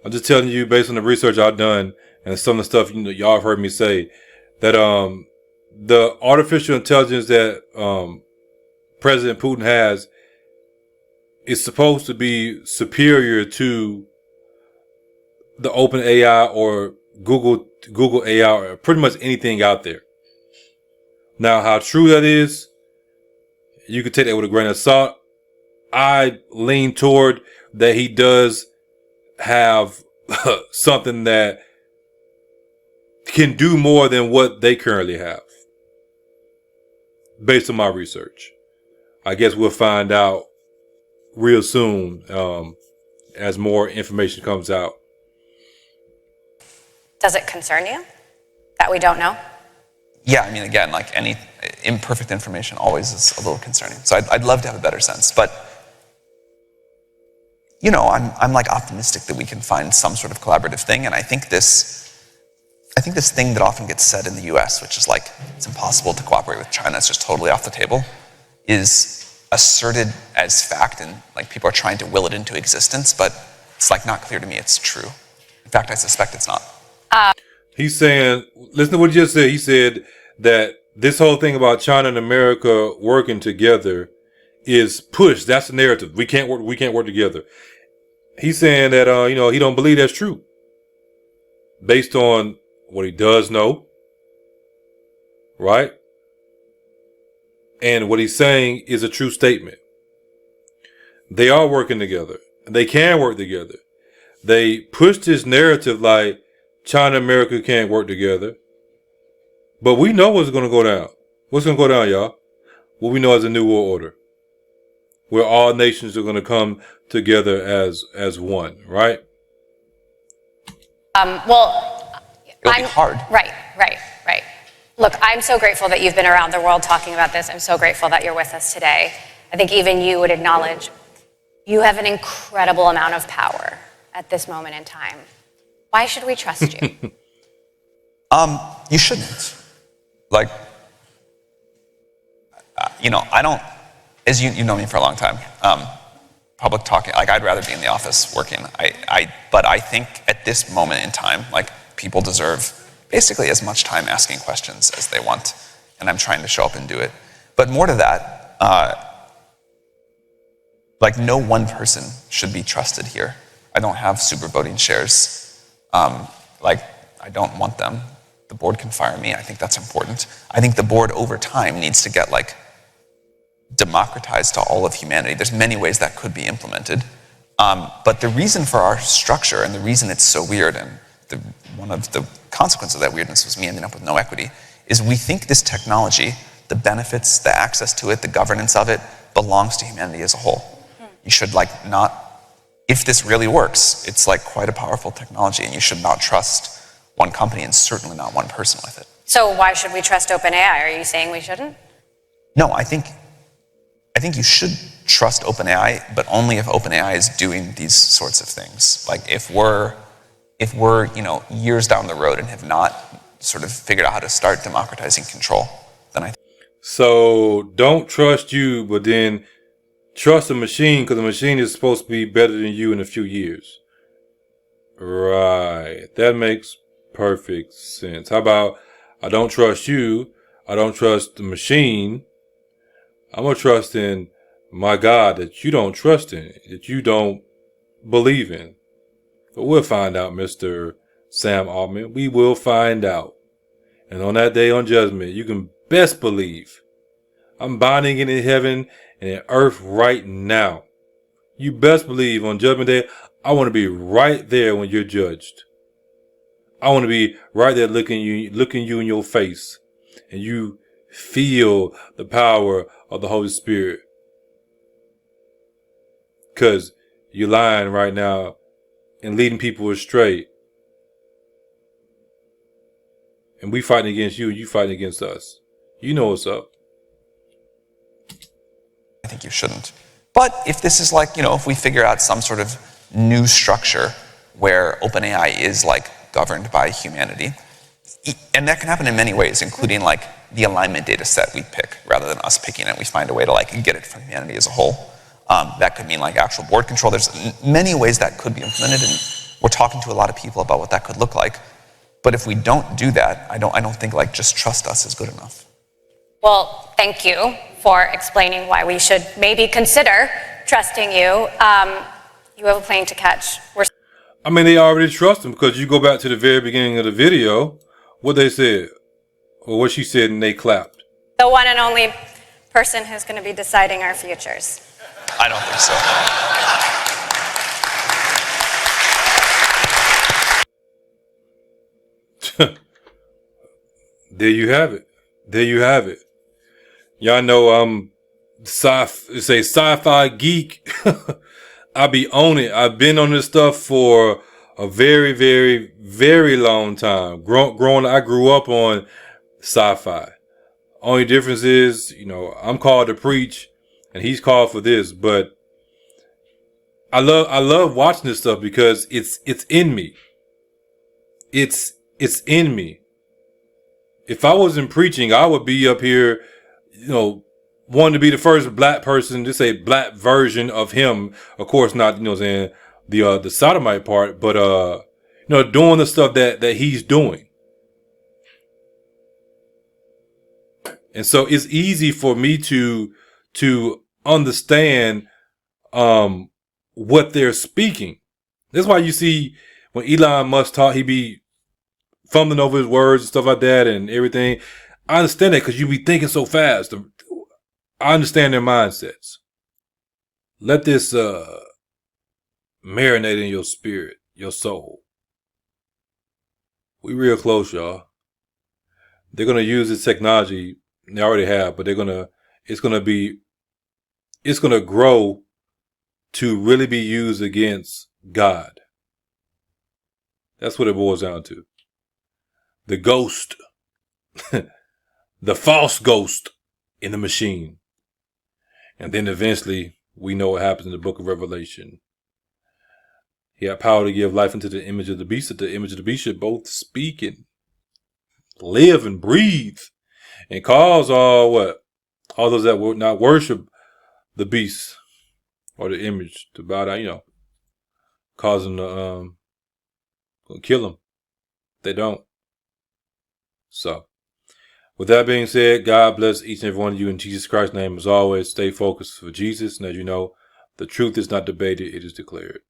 I'm just telling you based on the research I've done and some of the stuff y'all have heard me say, that the artificial intelligence that President Putin has is supposed to be superior to the open AI or Google AI or pretty much anything out there. Now, how true that is, you can take that with a grain of salt. I lean toward that he does have something that can do more than what they currently have, based on my research. I guess we'll find out real soon as more information comes out. Does it concern you that we don't know? Yeah, I mean, again, like any imperfect information always is a little concerning. So I'd love to have a better sense, but I'm like optimistic that we can find some sort of collaborative thing, and I think this thing that often gets said in the US, which is like it's impossible to cooperate with China, it's just totally off the table, is asserted as fact, and like people are trying to will it into existence, but it's like not clear to me it's true. In fact, I suspect it's not. He's saying, listen to what he just said. He said that this whole thing about China and America working together is pushed. That's the narrative. We can't work together. He's saying that he don't believe that's true, based on what he does know, right? And what he's saying is a true statement. They are working together. They can work together. They pushed this narrative like China and America can't work together. But we know what's going to go down. What's going to go down, y'all? What we know as a new world order, where all nations are going to come together as one, right? It'll be hard. Right. Look, I'm so grateful that you've been around the world talking about this. I'm so grateful that you're with us today. I think even you would acknowledge you have an incredible amount of power at this moment in time. Why should we trust you? You shouldn't. Like, I don't, as you know me for a long time, public talking, like I'd rather be in the office working. But I think at this moment in time, like people deserve basically as much time asking questions as they want. And I'm trying to show up and do it. But more to that, like no one person should be trusted here. I don't have super voting shares. I don't want them. The board can fire me. I think that's important. I think the board over time needs to get democratized to all of humanity. There's many ways that could be implemented. But the reason for our structure and the reason it's so weird, and one of the consequences of that weirdness was me ending up with no equity, is we think this technology, the benefits, the access to it, the governance of it, belongs to humanity as a whole. You should if this really works, it's quite a powerful technology, and you should not trust one company and certainly not one person with it. So why should we trust OpenAI? Are you saying we shouldn't? No, I think you should trust OpenAI, but only if OpenAI is doing these sorts of things. Like if we're years down the road and have not sort of figured out how to start democratizing control, then I think. So don't trust you, but then trust the machine, because the machine is supposed to be better than you in a few years. Right. That makes perfect sense. How about I don't trust you, I don't trust the machine, I'm going to trust in my God that you don't trust in, that you don't believe in. But we'll find out, Mr. Sam Altman. We will find out. And on that day on judgment, you can best believe I'm binding it in heaven and in earth right now. You best believe on judgment day, I want to be right there when you're judged. I want to be right there looking you in your face, and you feel the power of the Holy Spirit. Because you're lying right now and leading people astray. And we fighting against you, you fighting against us. You know what's up. I think you shouldn't. But if this is like, if we figure out some sort of new structure where OpenAI is like governed by humanity, and that can happen in many ways, including like the alignment data set we pick rather than us picking it. We find a way to like get it from humanity as a whole. That could mean like actual board control. There's many ways that could be implemented, and we're talking to a lot of people about what that could look like. But if we don't do that, I don't think like just trust us is good enough. Well, thank you for explaining why we should maybe consider trusting you. You have a plane to catch. They already trust him, because you go back to the very beginning of the video, what they said, or what she said, and they clapped. The one and only person who's going to be deciding our futures. I don't think so. There you have it. There you have it. Y'all know I'm sci-fi geek. I be on it. I've been on this stuff for a very, very, very long time. I grew up on sci-fi. Only difference is, I'm called to preach and he's called for this, but I love watching this stuff because it's in me. It's in me. If I wasn't preaching, I would be up here, wanting to be the first black person to say black version of him. Of course, not, the sodomite part, but, doing the stuff that he's doing. And so it's easy for me to understand, what they're speaking. That's why you see when Elon Musk talk, he be fumbling over his words and stuff like that and everything. I understand that because you be thinking so fast. I understand their mindsets. Let this marinate in your spirit, your soul. We real close, y'all. They're gonna use this technology. They already have, but it's gonna grow to really be used against God. That's what it boils down to. The ghost, the false ghost in the machine. And then eventually we know what happens in the book of Revelation. He had power to give life into the image of the beast, that the image of the beast should both speak and live and breathe and cause all those that would not worship the beast or the image to bow down, cause them to kill them. They don't. So, with that being said, God bless each and every one of you in Jesus Christ's name. As always, stay focused for Jesus. And as you know, the truth is not debated, it is declared.